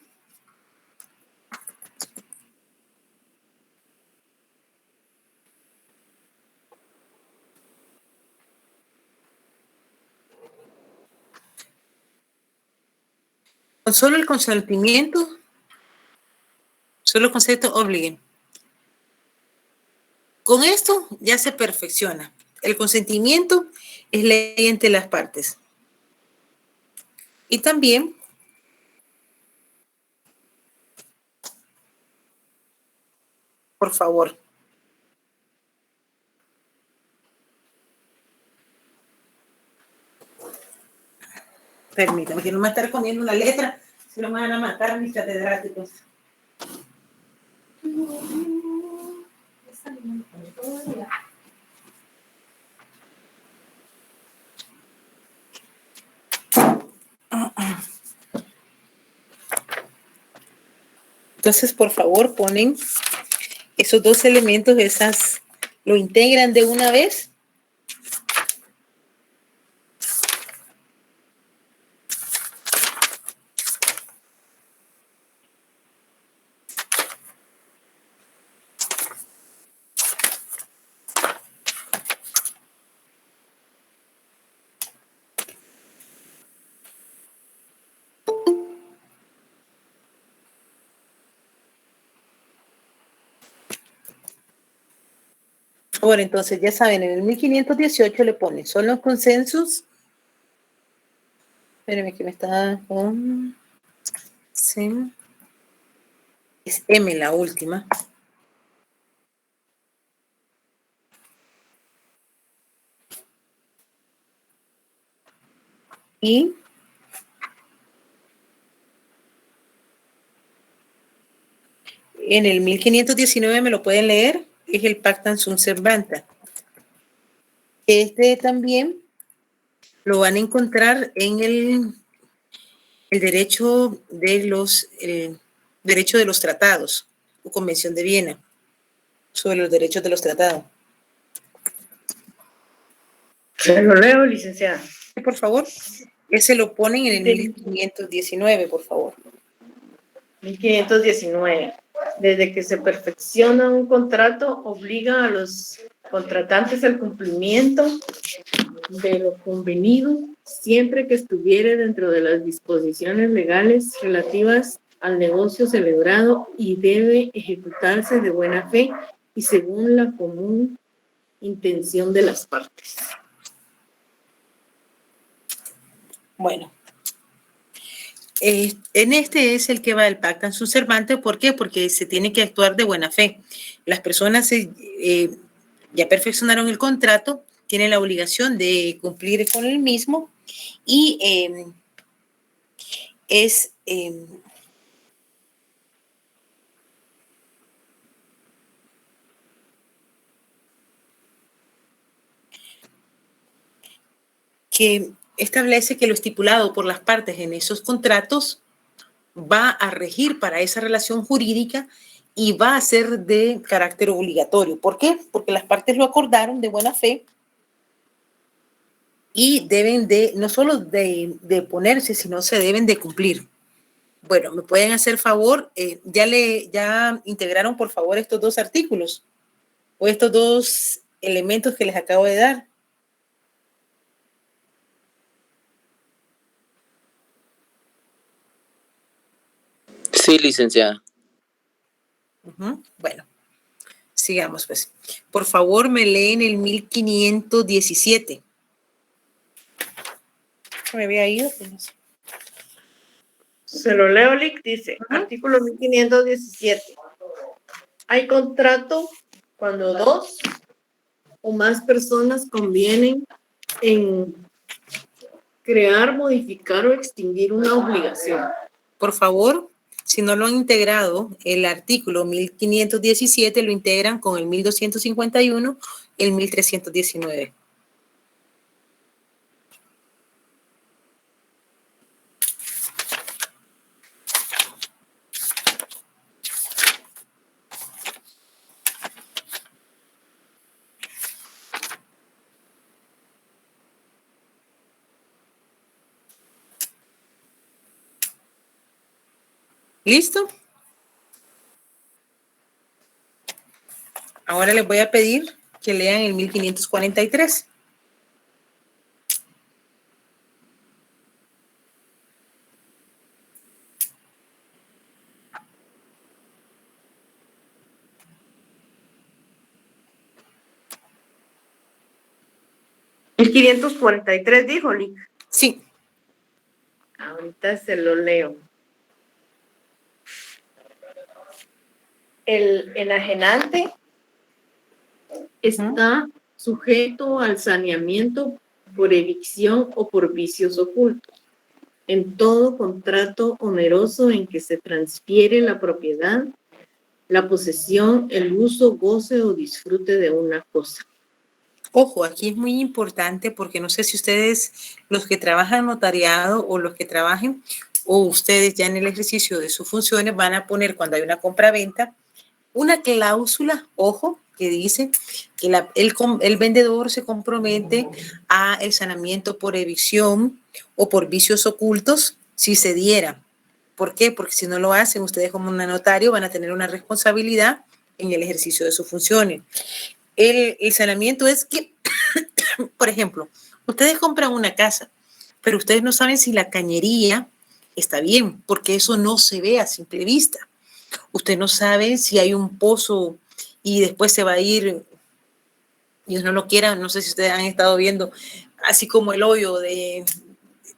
con solo el consentimiento, solo el concepto obliguen. Con esto ya se perfecciona. El consentimiento es ley entre las partes. Y también por favor. Permítame, que no me estar comiendo una letra, si no me van a matar a mis catedráticos. Entonces, por favor, ponen esos dos elementos, lo integran de una vez. Ahora, entonces, ya saben, en el 1518 le ponen, son los consensos. Espérenme que me está con... Sí. Es M la última. Y en el 1519 me lo pueden leer, es el Pacta Sunt Servanda. Este también lo van a encontrar en el derecho de los tratados o Convención de Viena sobre los derechos de los tratados. Se lo leo, licenciada. Por favor, ese lo ponen en el 1519, por favor. 1519. Desde que se perfecciona un contrato, obliga a los contratantes al cumplimiento de lo convenido, siempre que estuviere dentro de las disposiciones legales relativas al negocio celebrado, y debe ejecutarse de buena fe y según la común intención de las partes. Bueno, en este es el que va el Pacta Sunt Servanda. ¿Por qué? Porque se tiene que actuar de buena fe. Las personas ya perfeccionaron el contrato, tienen la obligación de cumplir con el mismo y que establece que lo estipulado por las partes en esos contratos va a regir para esa relación jurídica y va a ser de carácter obligatorio. ¿Por qué? Porque las partes lo acordaron de buena fe y deben de, no solo de ponerse, sino se deben de cumplir. Bueno, ¿me pueden hacer favor? ¿Ya integraron, por favor, estos dos artículos o estos dos elementos que les acabo de dar? Sí, licenciada. Bueno, sigamos pues. Por favor, me leen el 1517. Me había ido. Pues. Se lo leo, Lic, dice, artículo 1517. Hay contrato cuando dos o más personas convienen en crear, modificar o extinguir una obligación. Por favor, si no lo han integrado, el artículo 1517 lo integran con el 1251, el 1319. ¿Listo? Ahora les voy a pedir que lean el 1543. El 543 dijo, Lic. Sí. Ahorita se lo leo. El enajenante está sujeto al saneamiento por evicción o por vicios ocultos en todo contrato oneroso en que se transfiere la propiedad, la posesión, el uso, goce o disfrute de una cosa. Ojo, aquí es muy importante porque no sé si ustedes, los que trabajan notariado o los que trabajen, o ustedes ya en el ejercicio de sus funciones, van a poner cuando hay una compra-venta una cláusula, ojo, que dice que el vendedor se compromete a el saneamiento por evicción o por vicios ocultos si se diera. ¿Por qué? Porque si no lo hacen, ustedes como un notario van a tener una responsabilidad en el ejercicio de sus funciones. El saneamiento es que, por ejemplo, ustedes compran una casa, pero ustedes no saben si la cañería está bien, porque eso no se ve a simple vista. Usted no sabe si hay un pozo y después se va a ir Dios no lo quiera, no sé si ustedes han estado viendo, así como el hoyo de,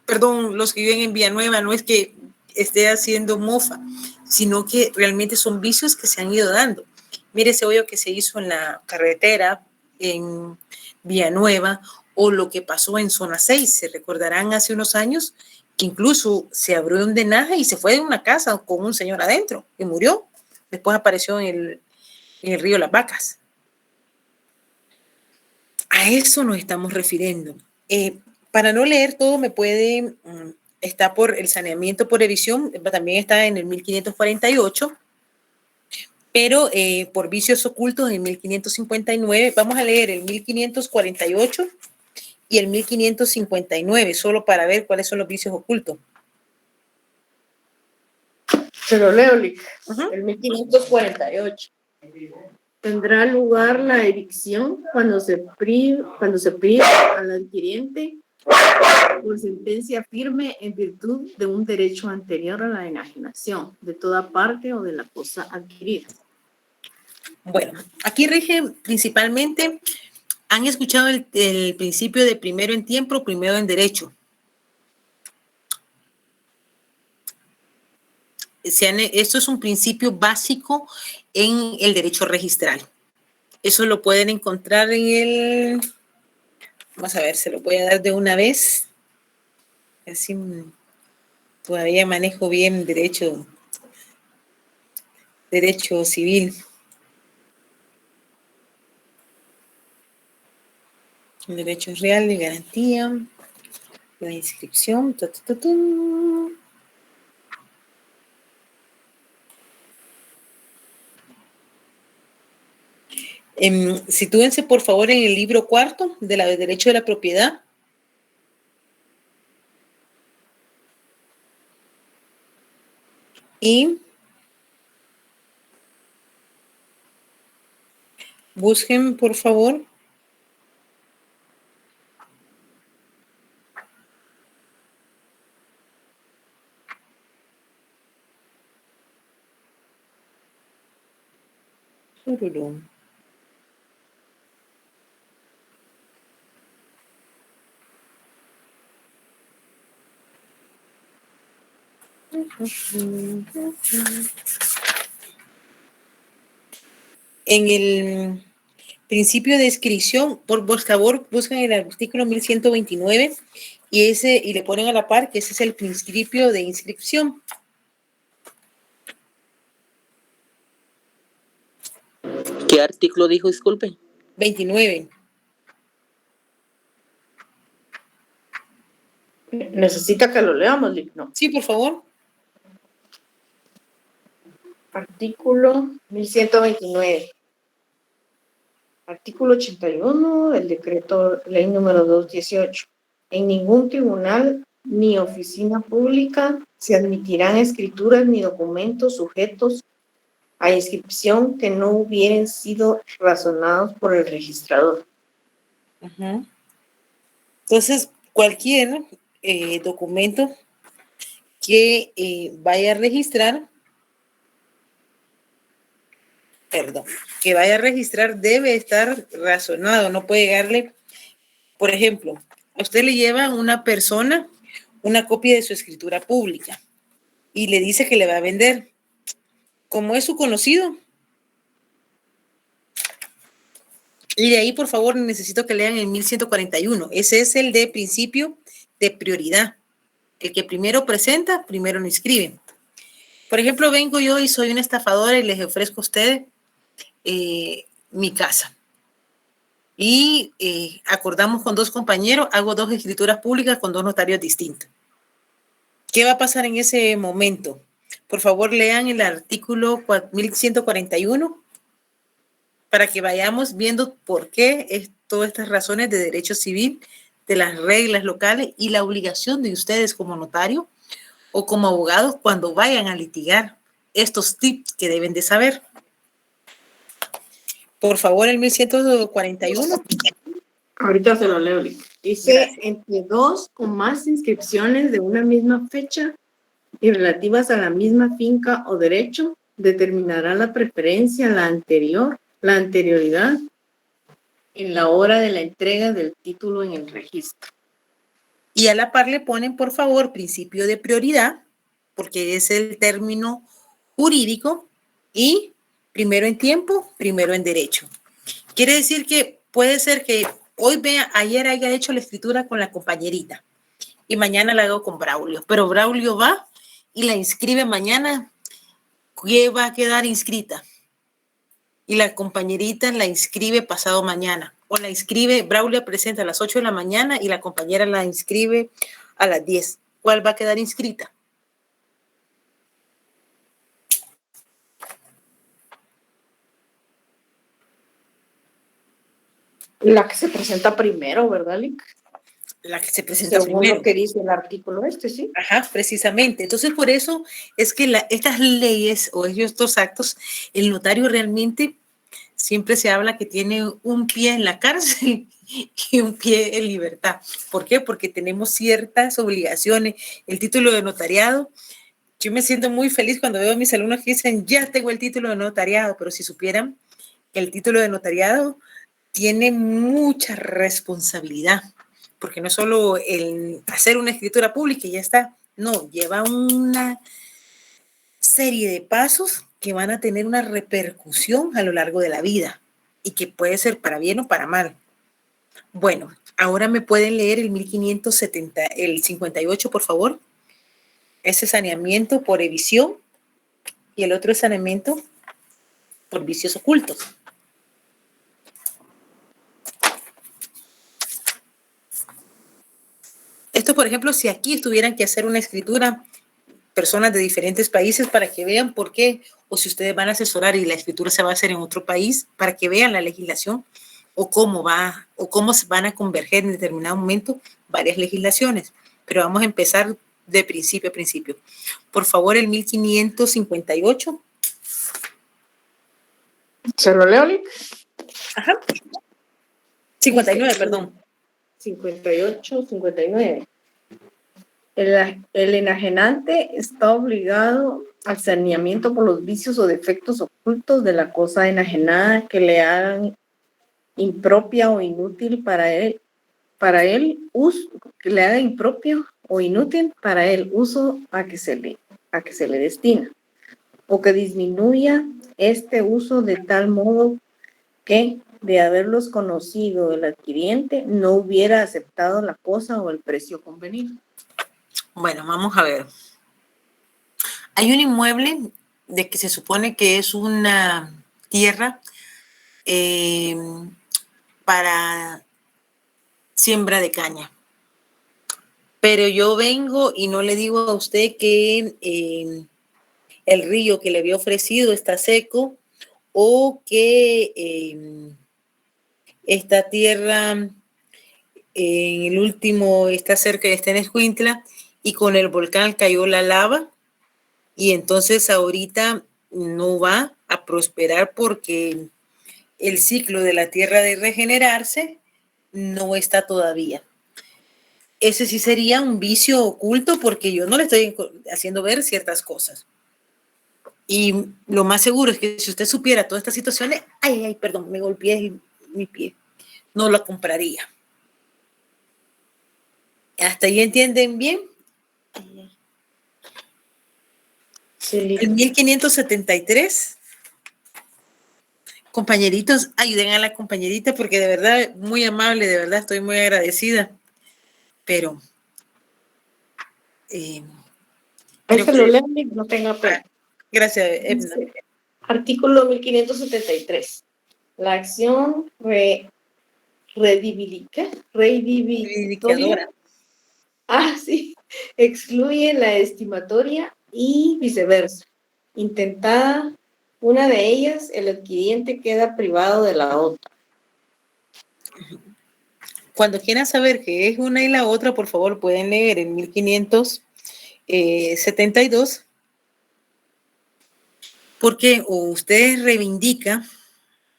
perdón, los que viven en Villanueva, no es que esté haciendo mofa, sino que realmente son vicios que se han ido dando. Mire ese hoyo que se hizo en la carretera en Villanueva, o lo que pasó en Zona 6, se recordarán hace unos años que incluso se abrió un drenaje y se fue de una casa con un señor adentro y murió. Después apareció en el río Las Vacas. A eso nos estamos refiriendo. Para no leer todo, me puede, está por el saneamiento por evicción, también está en el 1548, pero por vicios ocultos en 1559. Vamos a leer el 1548 y el 1559, solo para ver cuáles son los vicios ocultos. Se lo leo, Lick. El 1548. Tendrá lugar la evicción cuando se prive al adquiriente por sentencia firme en virtud de un derecho anterior a la enajenación de toda parte o de la cosa adquirida. Bueno, aquí rige principalmente, han escuchado el principio de primero en tiempo, primero en derecho. Esto es un principio básico en el derecho registral. Eso lo pueden encontrar en el... Vamos a ver, se lo voy a dar de una vez. Así todavía manejo bien derecho civil. Derecho real de garantía, la inscripción. Sitúense por favor en el libro cuarto de la de Derecho de la Propiedad. Y busquen por favor en el principio de inscripción, por favor, buscan el artículo 1129 y le ponen a la par que ese es el principio de inscripción. ¿Qué artículo dijo, disculpe? 29. ¿Necesita que lo leamos, Lick? No. Sí, por favor. Artículo 1129. Artículo 81 del decreto ley número 218. En ningún tribunal ni oficina pública se admitirán escrituras ni documentos sujetos a inscripción que no hubieran sido razonados por el registrador. Entonces, cualquier documento que vaya a registrar, debe estar razonado, no puede llegarle, por ejemplo, a usted le lleva a una persona una copia de su escritura pública y le dice que le va a vender. Como es su conocido, y de ahí, por favor, necesito que lean el 1141. Ese es el de principio de prioridad. El que primero presenta, primero no inscribe. Por ejemplo, vengo yo y soy una estafadora y les ofrezco a ustedes mi casa. Y acordamos con dos compañeros, hago dos escrituras públicas con dos notarios distintos. ¿Qué va a pasar en ese momento? Por favor, lean el artículo 1141 para que vayamos viendo por qué es todas estas razones de derecho civil, de las reglas locales y la obligación de ustedes como notario o como abogados cuando vayan a litigar estos tips que deben de saber. Por favor, el 1141. Ahorita se lo leo. Dice, gracias. Entre dos o más inscripciones de una misma fecha y relativas a la misma finca o derecho, determinará la preferencia, la anterioridad en la hora de la entrega del título en el registro. Y a la par le ponen, por favor, principio de prioridad, porque es el término jurídico, y primero en tiempo, primero en derecho. Quiere decir que puede ser que ayer haya hecho la escritura con la compañerita y mañana la hago con Braulio, pero Braulio va y la inscribe mañana, que va a quedar inscrita. Y la compañerita la inscribe pasado mañana. O la inscribe, Braulio presenta a las 8 de la mañana y la compañera la inscribe a las 10. ¿Cuál va a quedar inscrita? La que se presenta primero, ¿verdad, Lick? La que se presenta según primero. Lo que dice el artículo ¿sí? Ajá, precisamente. Entonces, por eso es que estas leyes o estos actos, el notario realmente siempre se habla que tiene un pie en la cárcel y un pie en libertad. ¿Por qué? Porque tenemos ciertas obligaciones. El título de notariado, yo me siento muy feliz cuando veo a mis alumnos que dicen, ya tengo el título de notariado, pero si supieran que el título de notariado tiene mucha responsabilidad, porque no es solo el hacer una escritura pública y ya está, no, lleva una serie de pasos que van a tener una repercusión a lo largo de la vida y que puede ser para bien o para mal. Bueno, ahora me pueden leer el 1570, el 58, por favor. Ese saneamiento por evicción y el otro es saneamiento por vicios ocultos. Esto, por ejemplo, si aquí tuvieran que hacer una escritura, personas de diferentes países para que vean por qué, o si ustedes van a asesorar y la escritura se va a hacer en otro país, para que vean la legislación o cómo se van a converger en determinado momento varias legislaciones. Pero vamos a empezar de principio a principio. Por favor, el 1558. ¿Se lo leo, Lick? Ajá. 59, perdón. 58, 59. El enajenante está obligado al saneamiento por los vicios o defectos ocultos de la cosa enajenada que le hagan impropia o inútil que le haga impropio o inútil para el uso a que se le destina, o que disminuya este uso de tal modo que, de haberlos conocido el adquiriente, no hubiera aceptado la cosa o el precio convenido. Bueno, vamos a ver. Hay un inmueble de que se supone que es una tierra para siembra de caña. Pero yo vengo y no le digo a usted que el río que le había ofrecido está seco o que esta tierra en el último está cerca de Escuintla y con el volcán cayó la lava y entonces ahorita no va a prosperar porque el ciclo de la tierra de regenerarse no está todavía. Ese sí sería un vicio oculto porque yo no le estoy haciendo ver ciertas cosas. Y lo más seguro es que si usted supiera todas estas situaciones, perdón, me golpeé mi pie, no la compraría. ¿Hasta ahí entienden bien? Sí. El 1573. Compañeritos, ayuden a la compañerita porque de verdad, muy amable, de verdad estoy muy agradecida. Pero no tenga pena. Gracias, Edna. Artículo 1573. La acción reivindicadora. Sí. Excluye la estimatoria y viceversa. Intentada una de ellas, el adquiriente queda privado de la otra. Cuando quieran saber qué es una y la otra, por favor, pueden leer en 1572, porque o usted reivindica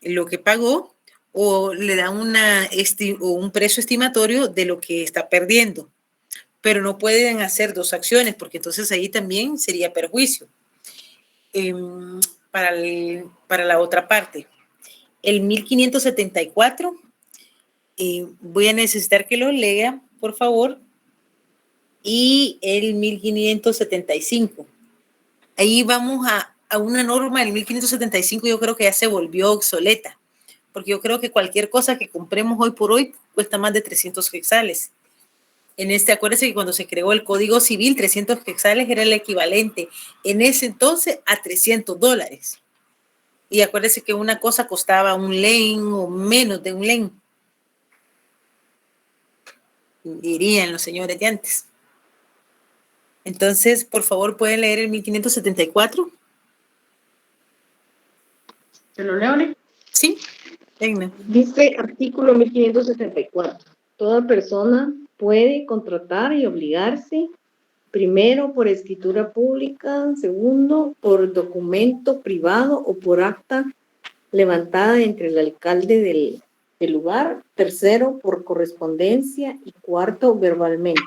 lo que pagó o le da un precio estimatorio de lo que está perdiendo. Pero no pueden hacer dos acciones, porque entonces ahí también sería perjuicio para la otra parte. El 1574 voy a necesitar que lo lea, por favor. Y el 1575. Ahí vamos a una norma del 1575, yo creo que ya se volvió obsoleta, porque yo creo que cualquier cosa que compremos hoy por hoy cuesta más de 300 quetzales. Acuérdense que cuando se creó el Código Civil, 300 quetzales era el equivalente en ese entonces a $300. Y acuérdense que una cosa costaba un len o menos de un len, dirían los señores de antes. Entonces, por favor, ¿pueden leer el 1574? ¿Se lo leo, Lee? Sí, venga. Dice artículo 1574. Toda persona puede contratar y obligarse, primero, por escritura pública, segundo, por documento privado o por acta levantada entre el alcalde del lugar, tercero, por correspondencia y cuarto, verbalmente.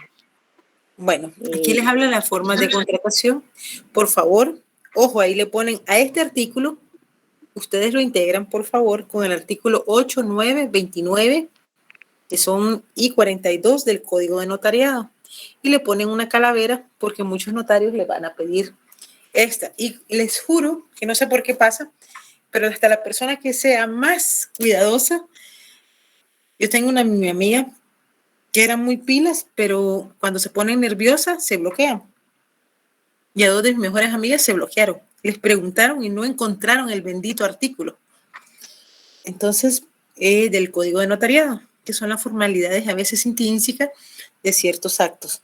Bueno, aquí les habla las formas de contratación. Por favor, ojo, ahí le ponen a este artículo, ustedes lo integran, por favor, con el artículo 8, 9, 29, que son y 42 del Código de Notariado. Y le ponen una calavera porque muchos notarios le van a pedir esta. Y les juro que no sé por qué pasa, pero hasta la persona que sea más cuidadosa, yo tengo mi amiga que eran muy pilas, pero cuando se ponen nerviosas se bloquean. Y a dos de mis mejores amigas se bloquearon. Les preguntaron y no encontraron el bendito artículo. Entonces, del Código de Notariado, que son las formalidades a veces intrínsecas de ciertos actos.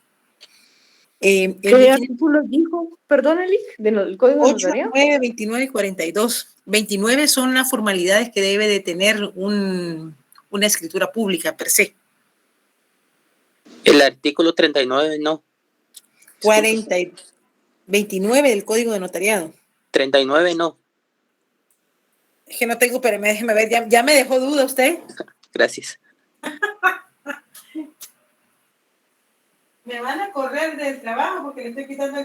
¿Qué artículo dijo? Perdón, Eli, del Código de 8, Notariado. 9, 29 y 42. 29 son las formalidades que debe de tener una escritura pública per se. El artículo 39 no. 29 del Código de Notariado. 39 no. Es que no tengo, pero déjeme ver, ya me dejó duda usted. Gracias. Me van a correr del trabajo porque le estoy quitando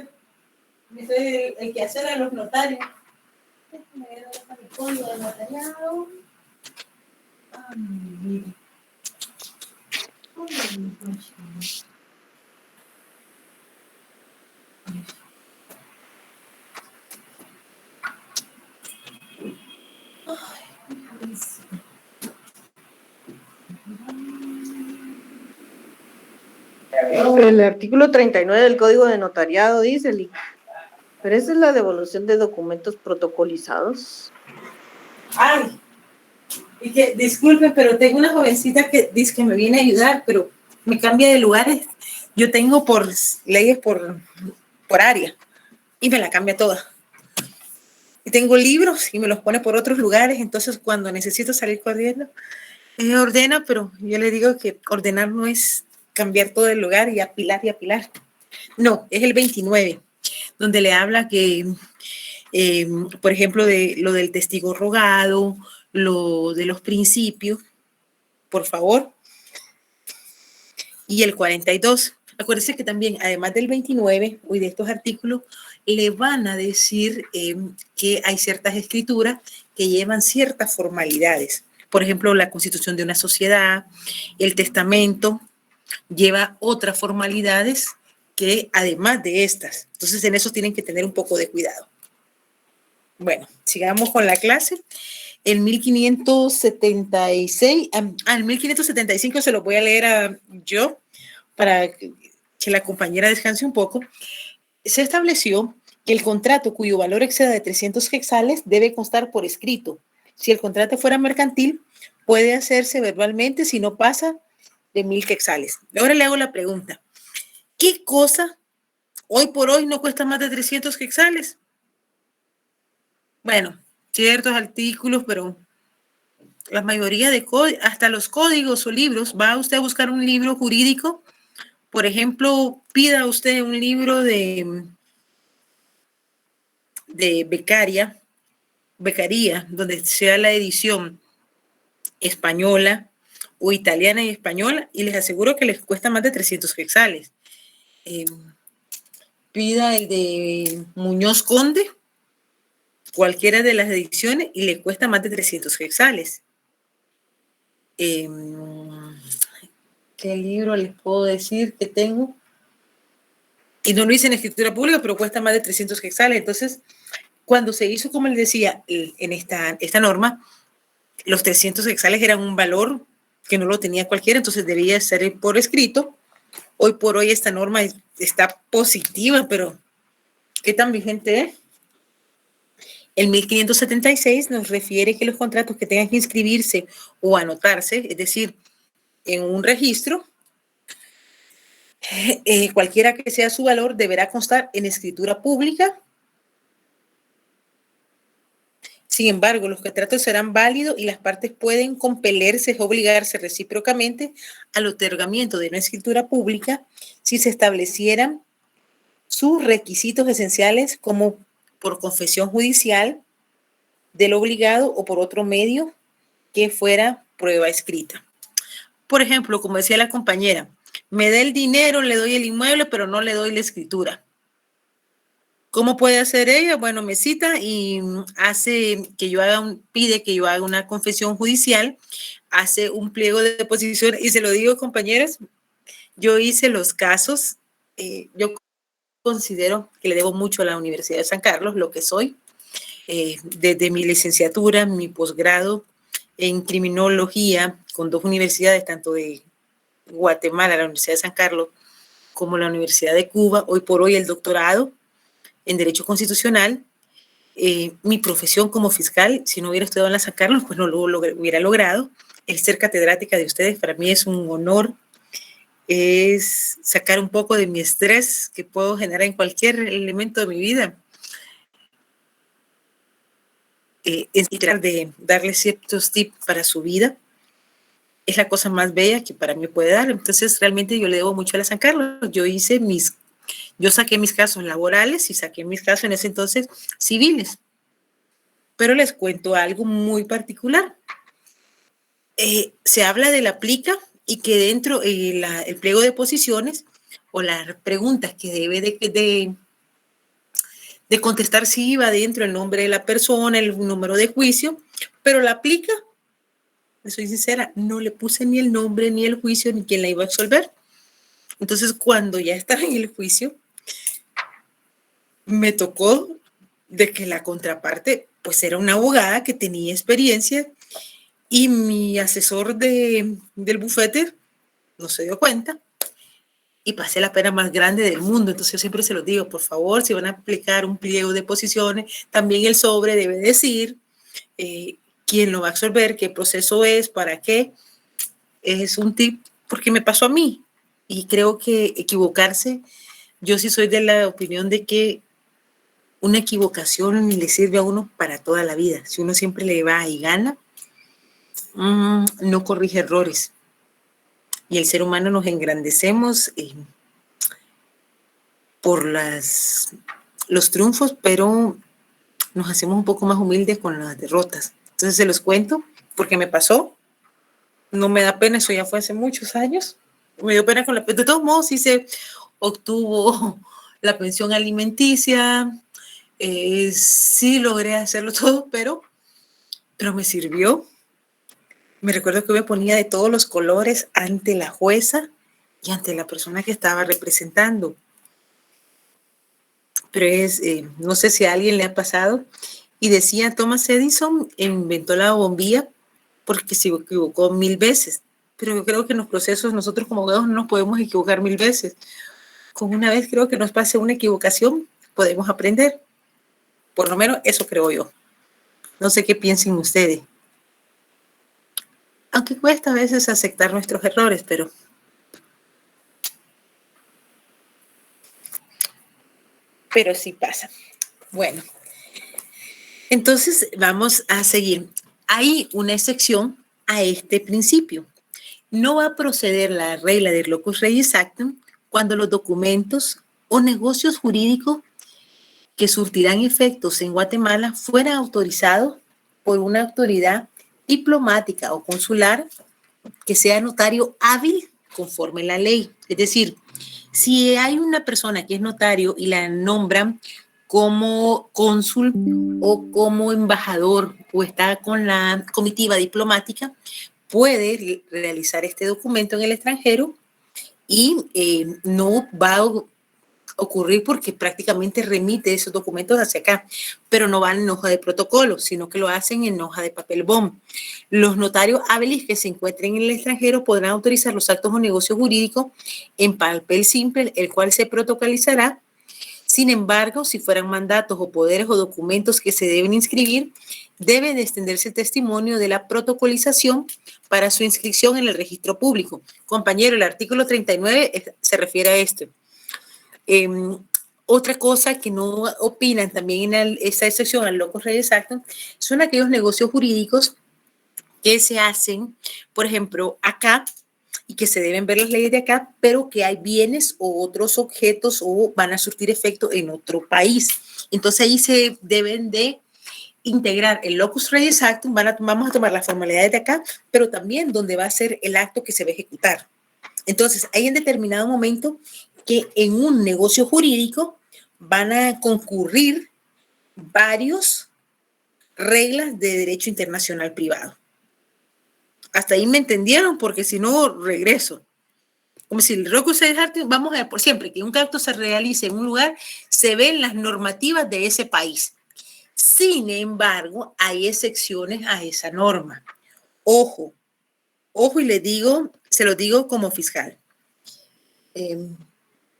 el quehacer a los notarios. Déjame ver el Código de Notariado. Mire. El artículo 39 del Código de Notariado dice, Eli, pero esa es la devolución de documentos protocolizados. Ay, y que disculpe, pero tengo una jovencita que dice que me viene a ayudar, pero me cambia de lugares. Yo tengo por leyes por área y me la cambia toda. Y tengo libros y me los pone por otros lugares, entonces cuando necesito salir corriendo, me ordena, pero yo le digo que ordenar no es cambiar todo el lugar y apilar. No, es el 29, donde le habla que, por ejemplo, de lo del testigo rogado, lo de los principios, por favor. Y el 42. Acuérdense que también, además del 29, hoy de estos artículos, le van a decir que hay ciertas escrituras que llevan ciertas formalidades. Por ejemplo, la constitución de una sociedad, el testamento, lleva otras formalidades que además de estas. Entonces, en eso tienen que tener un poco de cuidado. Bueno, sigamos con la clase. El 1576, el 1575 se lo voy a leer yo para que la compañera descanse un poco. Se estableció que el contrato cuyo valor exceda de 300 quetzales debe constar por escrito. Si el contrato fuera mercantil, puede hacerse verbalmente si no pasa de 1000 quetzales. Ahora le hago la pregunta. ¿Qué cosa hoy por hoy no cuesta más de 300 quetzales? Bueno, ciertos artículos, pero la mayoría de hasta los códigos o libros, va usted a buscar un libro jurídico, por ejemplo, pida usted un libro de becaría, donde sea la edición española o italiana y española, y les aseguro que les cuesta más de 300 quetzales. Pida el de Muñoz Conde, cualquiera de las ediciones, y le cuesta más de 300 quetzales. ¿Qué libro les puedo decir que tengo? Y no lo hice en escritura pública, pero cuesta más de 300 quetzales. Entonces, cuando se hizo, como les decía, en esta norma, los 300 quetzales eran un valor que no lo tenía cualquiera, entonces debía ser por escrito. Hoy por hoy esta norma está positiva, pero ¿qué tan vigente es? El 1576 nos refiere que los contratos que tengan que inscribirse o anotarse, es decir, en un registro, cualquiera que sea su valor, deberá constar en escritura pública. Sin embargo, los contratos serán válidos y las partes pueden compelerse o obligarse recíprocamente al otorgamiento de una escritura pública si se establecieran sus requisitos esenciales, como por confesión judicial del obligado o por otro medio que fuera prueba escrita. Por ejemplo, como decía la compañera, me da el dinero, le doy el inmueble, pero no le doy la escritura. ¿Cómo puede hacer ella? Bueno, me cita y hace que yo haga pide que yo haga una confesión judicial, hace un pliego de deposición y se lo digo, compañeros, yo hice los casos, yo considero que le debo mucho a la Universidad de San Carlos, lo que soy, desde mi licenciatura, mi posgrado en criminología con 2 universidades, tanto de Guatemala, la Universidad de San Carlos, como la Universidad de Cuba, hoy por hoy el doctorado en Derecho Constitucional. Mi profesión como fiscal, si no hubiera estudiado en la San Carlos, pues no lo hubiera logrado. El ser catedrática de ustedes para mí es un honor, es sacar un poco de mi estrés que puedo generar en cualquier elemento de mi vida. Es tratar de darle ciertos tips para su vida. Es la cosa más bella que para mí puede dar. Entonces, realmente yo le debo mucho a la San Carlos. Yo saqué mis casos laborales y saqué mis casos en ese entonces civiles. Pero les cuento algo muy particular. Se habla de la plica y que dentro el pliego de posiciones o las preguntas que debe de contestar si iba dentro el nombre de la persona, el número de juicio, pero la plica, soy sincera, no le puse ni el nombre, ni el juicio, ni quién la iba a absolver. Entonces, cuando ya estaba en el juicio, me tocó de que la contraparte, pues era una abogada que tenía experiencia y mi asesor del bufete no se dio cuenta y pasé la pena más grande del mundo. Entonces yo siempre se los digo, por favor, si van a aplicar un pliego de posiciones, también el sobre debe decir quién lo va a absorber, qué proceso es, para qué. Es un tip porque me pasó a mí y creo que equivocarse, yo sí soy de la opinión de que una equivocación le sirve a uno para toda la vida. Si uno siempre le va y gana, no corrige errores. Y el ser humano nos engrandecemos por los triunfos, pero nos hacemos un poco más humildes con las derrotas. Entonces se los cuento porque me pasó. No me da pena, eso ya fue hace muchos años. Me dio pena de todos modos sí se obtuvo la pensión alimenticia. Sí logré hacerlo todo, pero me sirvió. Me recuerdo que me ponía de todos los colores ante la jueza y ante la persona que estaba representando. Pero no sé si a alguien le ha pasado. Y decía, Thomas Edison inventó la bombilla porque se equivocó 1000 veces. Pero yo creo que en los procesos nosotros como abogados no nos podemos equivocar 1000 veces. Con una vez creo que nos pase una equivocación, podemos aprender. Por lo menos eso creo yo. No sé qué piensen ustedes. Aunque cuesta a veces aceptar nuestros errores, pero sí pasa. Bueno, entonces vamos a seguir. Hay una excepción a este principio. No va a proceder la regla del locus regis actum cuando los documentos o negocios jurídicos que surtirán efectos en Guatemala fueran autorizados por una autoridad diplomática o consular que sea notario hábil conforme la ley. Es decir, si hay una persona que es notario y la nombran como cónsul o como embajador o está con la comitiva diplomática, puede realizar este documento en el extranjero y no va a ocurrir porque prácticamente remite esos documentos hacia acá, pero no van en hoja de protocolo, sino que lo hacen en hoja de papel bond. Los notarios hábiles que se encuentren en el extranjero podrán autorizar los actos o negocios jurídicos en papel simple, el cual se protocolizará. Sin embargo, si fueran mandatos o poderes o documentos que se deben inscribir, debe de extenderse el testimonio de la protocolización para su inscripción en el registro público. Compañero, el artículo 39 se refiere a esto. Otra cosa que no opinan también en esta excepción al locus rei exactum son aquellos negocios jurídicos que se hacen, por ejemplo, acá, y que se deben ver las leyes de acá, pero que hay bienes o otros objetos o van a surtir efecto en otro país. Entonces ahí se deben de integrar el locus rei exactum, vamos a tomar las formalidades de acá, pero también donde va a ser el acto que se va a ejecutar. Entonces hay en determinado momento que en un negocio jurídico van a concurrir varias reglas de derecho internacional privado. Hasta ahí me entendieron, porque si no, regreso. Como si el locus rei exactum, vamos a ver, por siempre que un acto se realice en un lugar, se ven las normativas de ese país. Sin embargo, hay excepciones a esa norma. Ojo, y le digo, se lo digo como fiscal.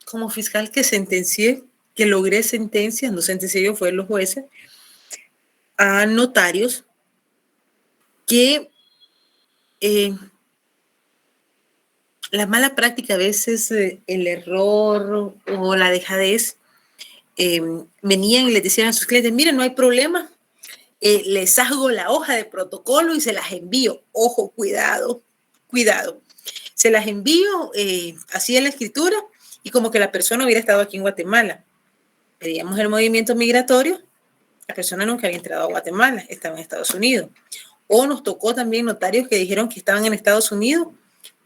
Como fiscal que sentencié, que logré sentencias, no sentencié yo, fue los jueces, a notarios que la mala práctica, a veces el error o la dejadez, venían y les decían a sus clientes, miren, no hay problema, les hago la hoja de protocolo y se las envío. Ojo, cuidado. Se las envío así en la escritura y como que la persona hubiera estado aquí en Guatemala. Pedíamos el movimiento migratorio, la persona nunca había entrado a Guatemala, estaba en Estados Unidos. O nos tocó también notarios que dijeron que estaban en Estados Unidos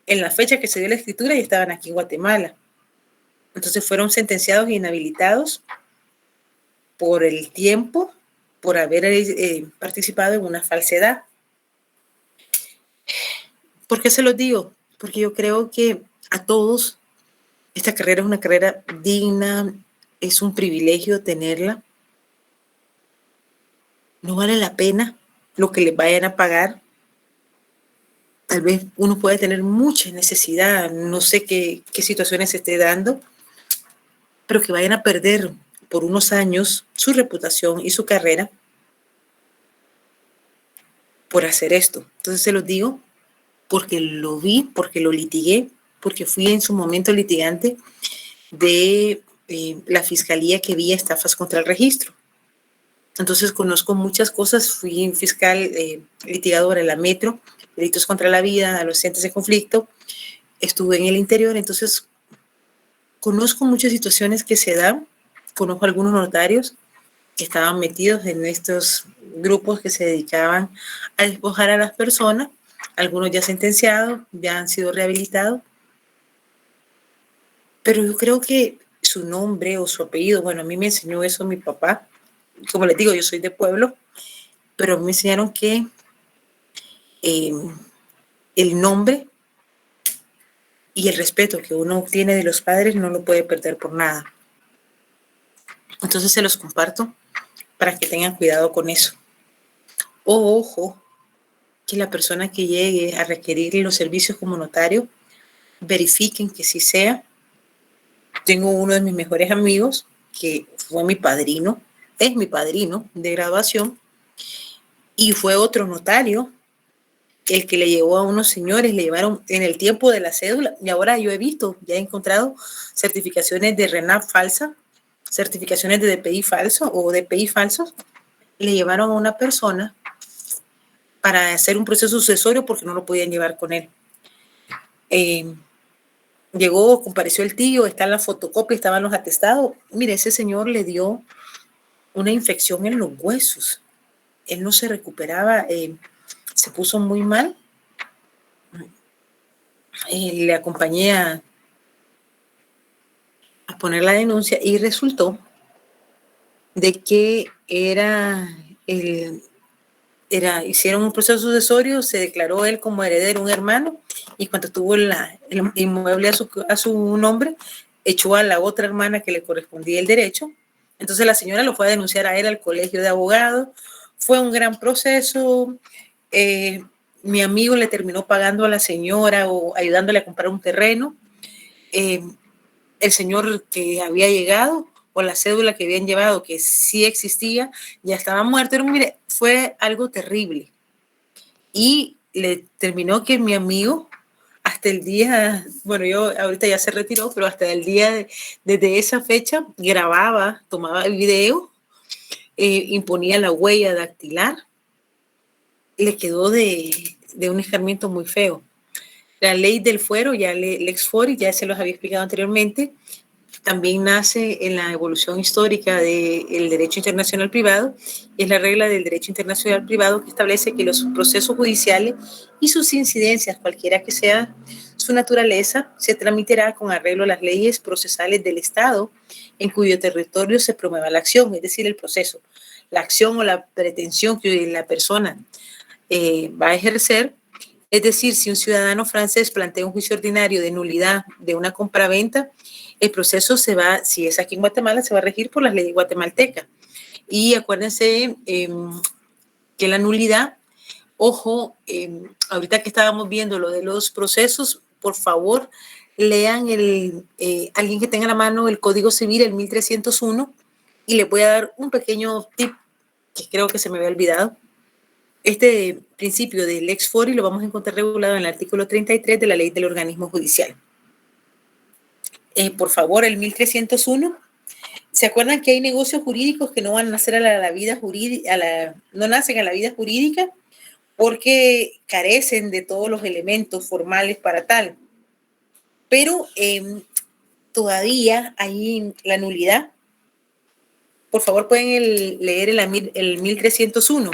en la fecha que se dio la escritura y estaban aquí en Guatemala. Entonces fueron sentenciados e inhabilitados por el tiempo, por haber participado en una falsedad. ¿Por qué se los digo? Porque yo creo que a todos esta carrera es una carrera digna, es un privilegio tenerla. No vale la pena lo que les vayan a pagar. Tal vez uno puede tener mucha necesidad, no sé qué situaciones se esté dando, pero que vayan a perder por unos años su reputación y su carrera por hacer esto. Entonces se los digo porque lo vi, porque lo litigué, porque fui en su momento litigante de la fiscalía que veía estafas contra el registro. Entonces conozco muchas cosas, fui fiscal litigadora en la Metro, delitos contra la vida, adolescentes en conflicto, estuve en el interior, entonces conozco muchas situaciones que se dan, conozco algunos notarios que estaban metidos en estos grupos que se dedicaban a despojar a las personas, algunos ya sentenciados, ya han sido rehabilitados, pero yo creo que su nombre o su apellido, bueno, a mí me enseñó eso mi papá, como les digo, yo soy de pueblo, pero me enseñaron que el nombre y el respeto que uno obtiene de los padres no lo puede perder por nada. Entonces se los comparto para que tengan cuidado con eso. Ojo, que la persona que llegue a requerir los servicios como notario, verifiquen que sí sea. Tengo uno de mis mejores amigos que fue mi padrino, es mi padrino de graduación, y fue otro notario el que le llevó a unos señores, le llevaron en el tiempo de la cédula, y ahora yo he visto, ya he encontrado certificaciones de RENAP falsa, certificaciones de DPI falso o DPI falsos, le llevaron a una persona para hacer un proceso sucesorio porque no lo podían llevar con él. Llegó, compareció el tío, está en la fotocopia, estaban los atestados. Mire, ese señor le dio una infección en los huesos. Él no se recuperaba, se puso muy mal. Le acompañé a poner la denuncia y resultó de que era hicieron un proceso sucesorio, se declaró él como heredero, un hermano, y cuando tuvo el inmueble a su nombre, echó a la otra hermana que le correspondía el derecho. Entonces la señora lo fue a denunciar a él al colegio de abogados. Fue un gran proceso. Mi amigo le terminó pagando a la señora o ayudándole a comprar un terreno. El señor que había llegado o la cédula que habían llevado, que sí existía, ya estaba muerto. Pero mire, fue algo terrible. Y le terminó que mi amigo, hasta el día, bueno, yo ahorita ya se retiró, pero hasta el día, desde esa fecha, grababa, tomaba el video, imponía la huella dactilar. Le quedó de un escarmiento muy feo. La ley del fuero, ya Lex Fori, ya se los había explicado anteriormente, también nace en la evolución histórica del derecho internacional privado, y es la regla del derecho internacional privado que establece que los procesos judiciales y sus incidencias, cualquiera que sea su naturaleza, se tramitará con arreglo a las leyes procesales del Estado en cuyo territorio se promueva la acción, es decir, el proceso. La acción o la pretensión que la persona va a ejercer. Es decir, si un ciudadano francés plantea un juicio ordinario de nulidad de una compraventa, el proceso si es aquí en Guatemala, se va a regir por las leyes guatemaltecas. Y acuérdense que la nulidad, ojo, ahorita que estábamos viendo lo de los procesos, por favor, lean alguien que tenga a la mano el Código Civil, el 1301, y les voy a dar un pequeño tip que creo que se me había olvidado. Este principio del Lex Fori lo vamos a encontrar regulado en el artículo 33 de la Ley del Organismo Judicial. Por favor, el 1301. ¿Se acuerdan que hay negocios jurídicos que no van a nacer a la vida jurídica, no nacen a la vida jurídica porque carecen de todos los elementos formales para tal? Pero todavía hay la nulidad. Por favor, pueden leer el 1301.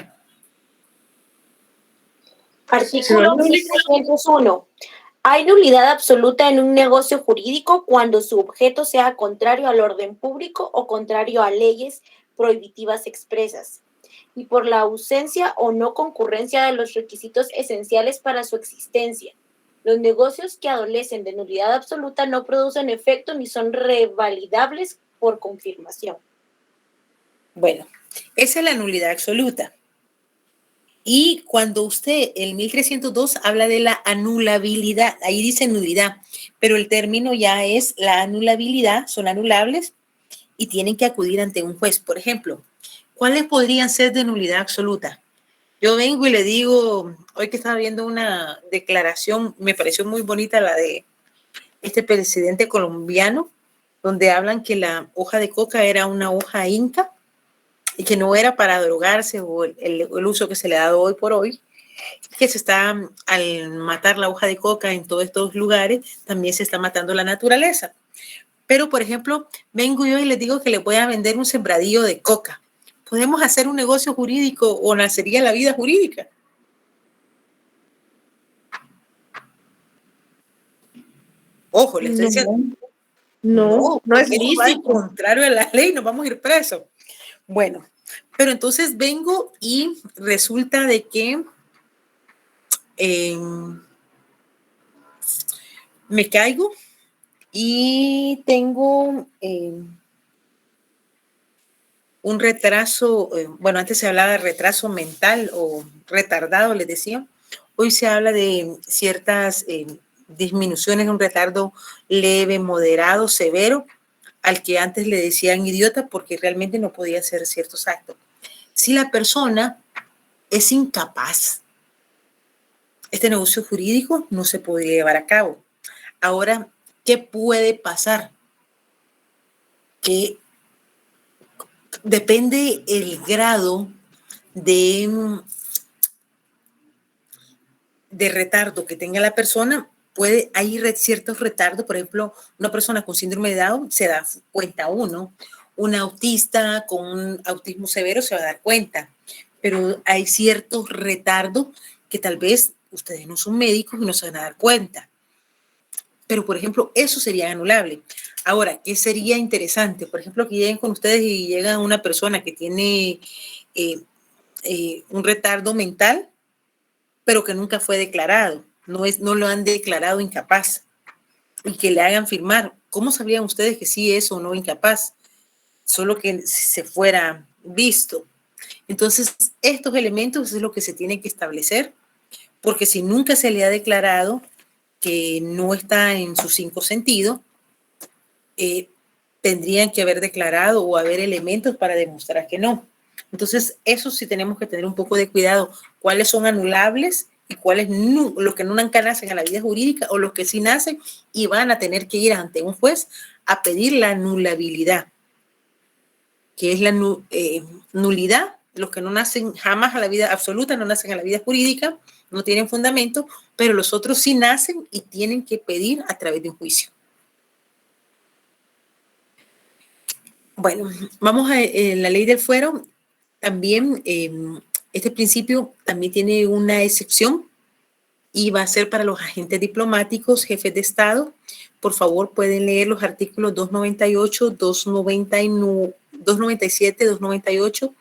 Artículo 1301. Hay nulidad absoluta en un negocio jurídico cuando su objeto sea contrario al orden público o contrario a leyes prohibitivas expresas, y por la ausencia o no concurrencia de los requisitos esenciales para su existencia. Los negocios que adolecen de nulidad absoluta no producen efecto ni son revalidables por confirmación. Bueno, esa es la nulidad absoluta. Y cuando usted, el 1302, habla de la anulabilidad, ahí dice nulidad, pero el término ya es la anulabilidad, son anulables y tienen que acudir ante un juez. Por ejemplo, ¿cuáles podrían ser de nulidad absoluta? Yo vengo y le digo, hoy que estaba viendo una declaración, me pareció muy bonita la de este presidente colombiano, donde hablan que la hoja de coca era una hoja inca, y que no era para drogarse o el uso que se le ha dado hoy por hoy, que se está, al matar la hoja de coca en todos estos lugares, también se está matando la naturaleza. Pero, por ejemplo, vengo yo y les digo que le voy a vender un sembradío de coca. ¿Podemos hacer un negocio jurídico o nacería la vida jurídica? Ojo, les estoy diciendo. No es lícito. Contrario a la ley, nos vamos a ir presos. Bueno, pero entonces vengo y resulta de que me caigo y tengo un retraso, bueno, antes se hablaba de retraso mental o retardado, les decía. Hoy se habla de ciertas disminuciones, un retardo leve, moderado, severo, al que antes le decían idiota porque realmente no podía hacer ciertos actos. Si la persona es incapaz, este negocio jurídico no se puede llevar a cabo. Ahora, ¿qué puede pasar? Que depende el grado de retardo que tenga la persona. Hay ciertos retardos, por ejemplo, una persona con síndrome de Down se da cuenta uno, un autista con un autismo severo se va a dar cuenta, pero hay ciertos retardos que tal vez ustedes no son médicos y no se van a dar cuenta. Pero, por ejemplo, eso sería anulable. Ahora, ¿qué sería interesante? Por ejemplo, que lleguen con ustedes y llega una persona que tiene un retardo mental, pero que nunca fue declarado. No lo han declarado incapaz y que le hagan firmar. ¿Cómo sabrían ustedes que sí es o no incapaz? Solo que se fuera visto. Entonces, estos elementos es lo que se tiene que establecer, porque si nunca se le ha declarado que no está en sus 5 sentidos, tendrían que haber declarado o haber elementos para demostrar que no. Entonces, eso sí tenemos que tener un poco de cuidado. ¿Cuáles son anulables y cuáles no? Los que nunca nacen a la vida jurídica o los que sí nacen y van a tener que ir ante un juez a pedir la anulabilidad, que es la nulidad. Los que no nacen jamás a la vida absoluta, no nacen a la vida jurídica, no tienen fundamento, pero los otros sí nacen y tienen que pedir a través de un juicio. Bueno, vamos a la ley del fuero. También este principio también tiene una excepción y va a ser para los agentes diplomáticos, jefes de Estado. Por favor, pueden leer los artículos 298, 297, 298,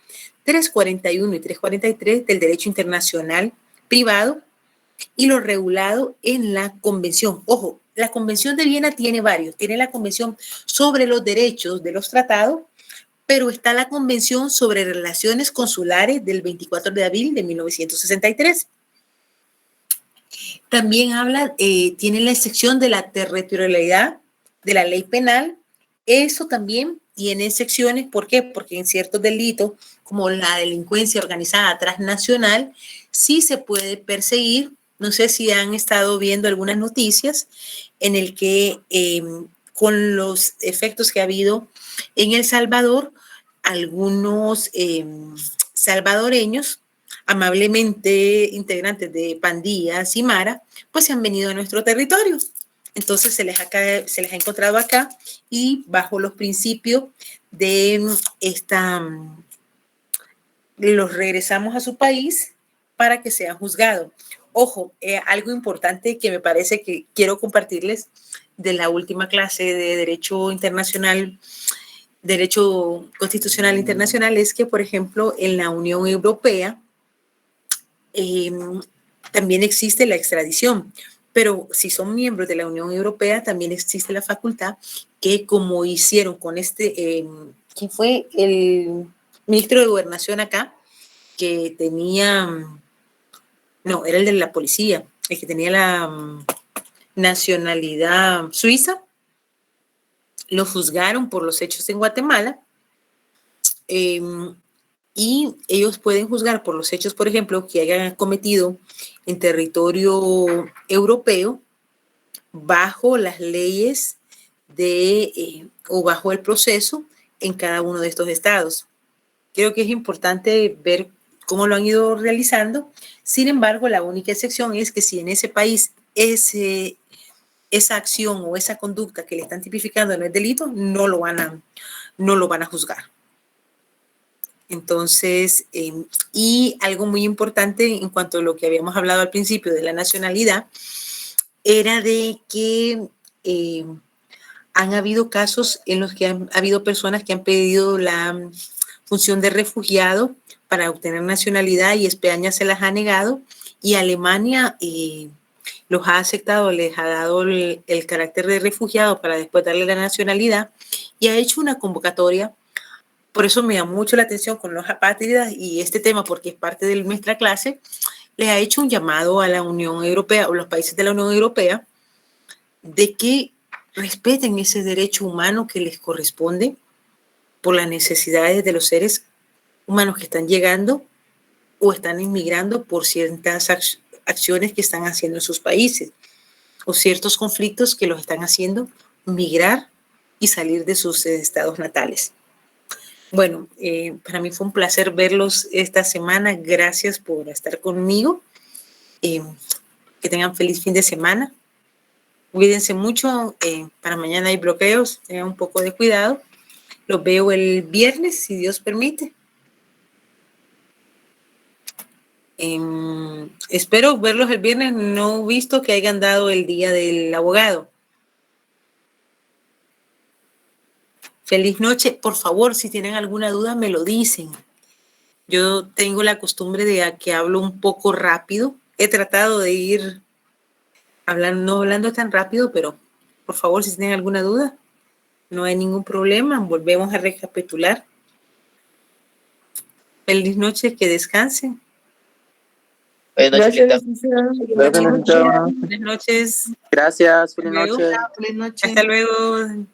341 y 343 del derecho internacional privado y lo regulado en la convención. Ojo, la convención de Viena tiene varios. Tiene la convención sobre los derechos de los tratados, pero está la convención sobre relaciones consulares del 24 de abril de 1963. También habla, tiene la excepción de la territorialidad de la ley penal. Eso también tiene excepciones. ¿Por qué? Porque en ciertos delitos, como la delincuencia organizada transnacional, sí se puede perseguir. No sé si han estado viendo algunas noticias en el que con los efectos que ha habido en El Salvador, algunos salvadoreños, amablemente integrantes de pandillas y mara, pues se han venido a nuestro territorio. Entonces se les ha encontrado acá y bajo los principios de los regresamos a su país para que sean juzgados. Ojo, algo importante que me parece que quiero compartirles de la última clase de Derecho Internacional, Derecho Constitucional Internacional, es que, por ejemplo, en la Unión Europea también existe la extradición, pero si son miembros de la Unión Europea, también existe la facultad que, como hicieron con ¿quién fue el ministro de Gobernación acá? Que tenía, no, era el de la policía, el que tenía la nacionalidad suiza, lo juzgaron por los hechos en Guatemala, y ellos pueden juzgar por los hechos, por ejemplo, que hayan cometido en territorio europeo bajo las leyes o bajo el proceso en cada uno de estos estados. Creo que es importante ver cómo lo han ido realizando. Sin embargo, la única excepción es que si en ese país esa acción o esa conducta que le están tipificando no es delito, no lo van a juzgar. Entonces, y algo muy importante en cuanto a lo que habíamos hablado al principio de la nacionalidad, era de que han habido casos en los que ha habido personas que han pedido la función de refugiado para obtener nacionalidad y España se las ha negado y Alemania los ha aceptado, les ha dado el carácter de refugiado para después darle la nacionalidad y ha hecho una convocatoria. Por eso me llama mucho la atención con los apátridas y este tema, porque es parte de nuestra clase, les ha hecho un llamado a la Unión Europea o los países de la Unión Europea de que respeten ese derecho humano que les corresponde por las necesidades de los seres humanos que están llegando o están inmigrando por ciertas acciones que están haciendo en sus países o ciertos conflictos que los están haciendo migrar y salir de sus estados natales. Bueno, para mí fue un placer verlos esta semana. Gracias por estar conmigo. Que tengan feliz fin de semana. Cuídense mucho. Para mañana hay bloqueos. Tengan un poco de cuidado. Los veo el viernes, si Dios permite. Espero verlos el viernes. No he visto que hayan dado el día del abogado. Feliz noche. Por favor, si tienen alguna duda, me lo dicen. Yo tengo la costumbre de que hablo un poco rápido. He tratado de ir no hablando tan rápido, pero por favor, si tienen alguna duda, no hay ningún problema. Volvemos a recapitular. Feliz noche, que descansen. Buenas noches. Buenas noches. Gracias, Hasta feliz luego. noche. Feliz noche. Hasta luego.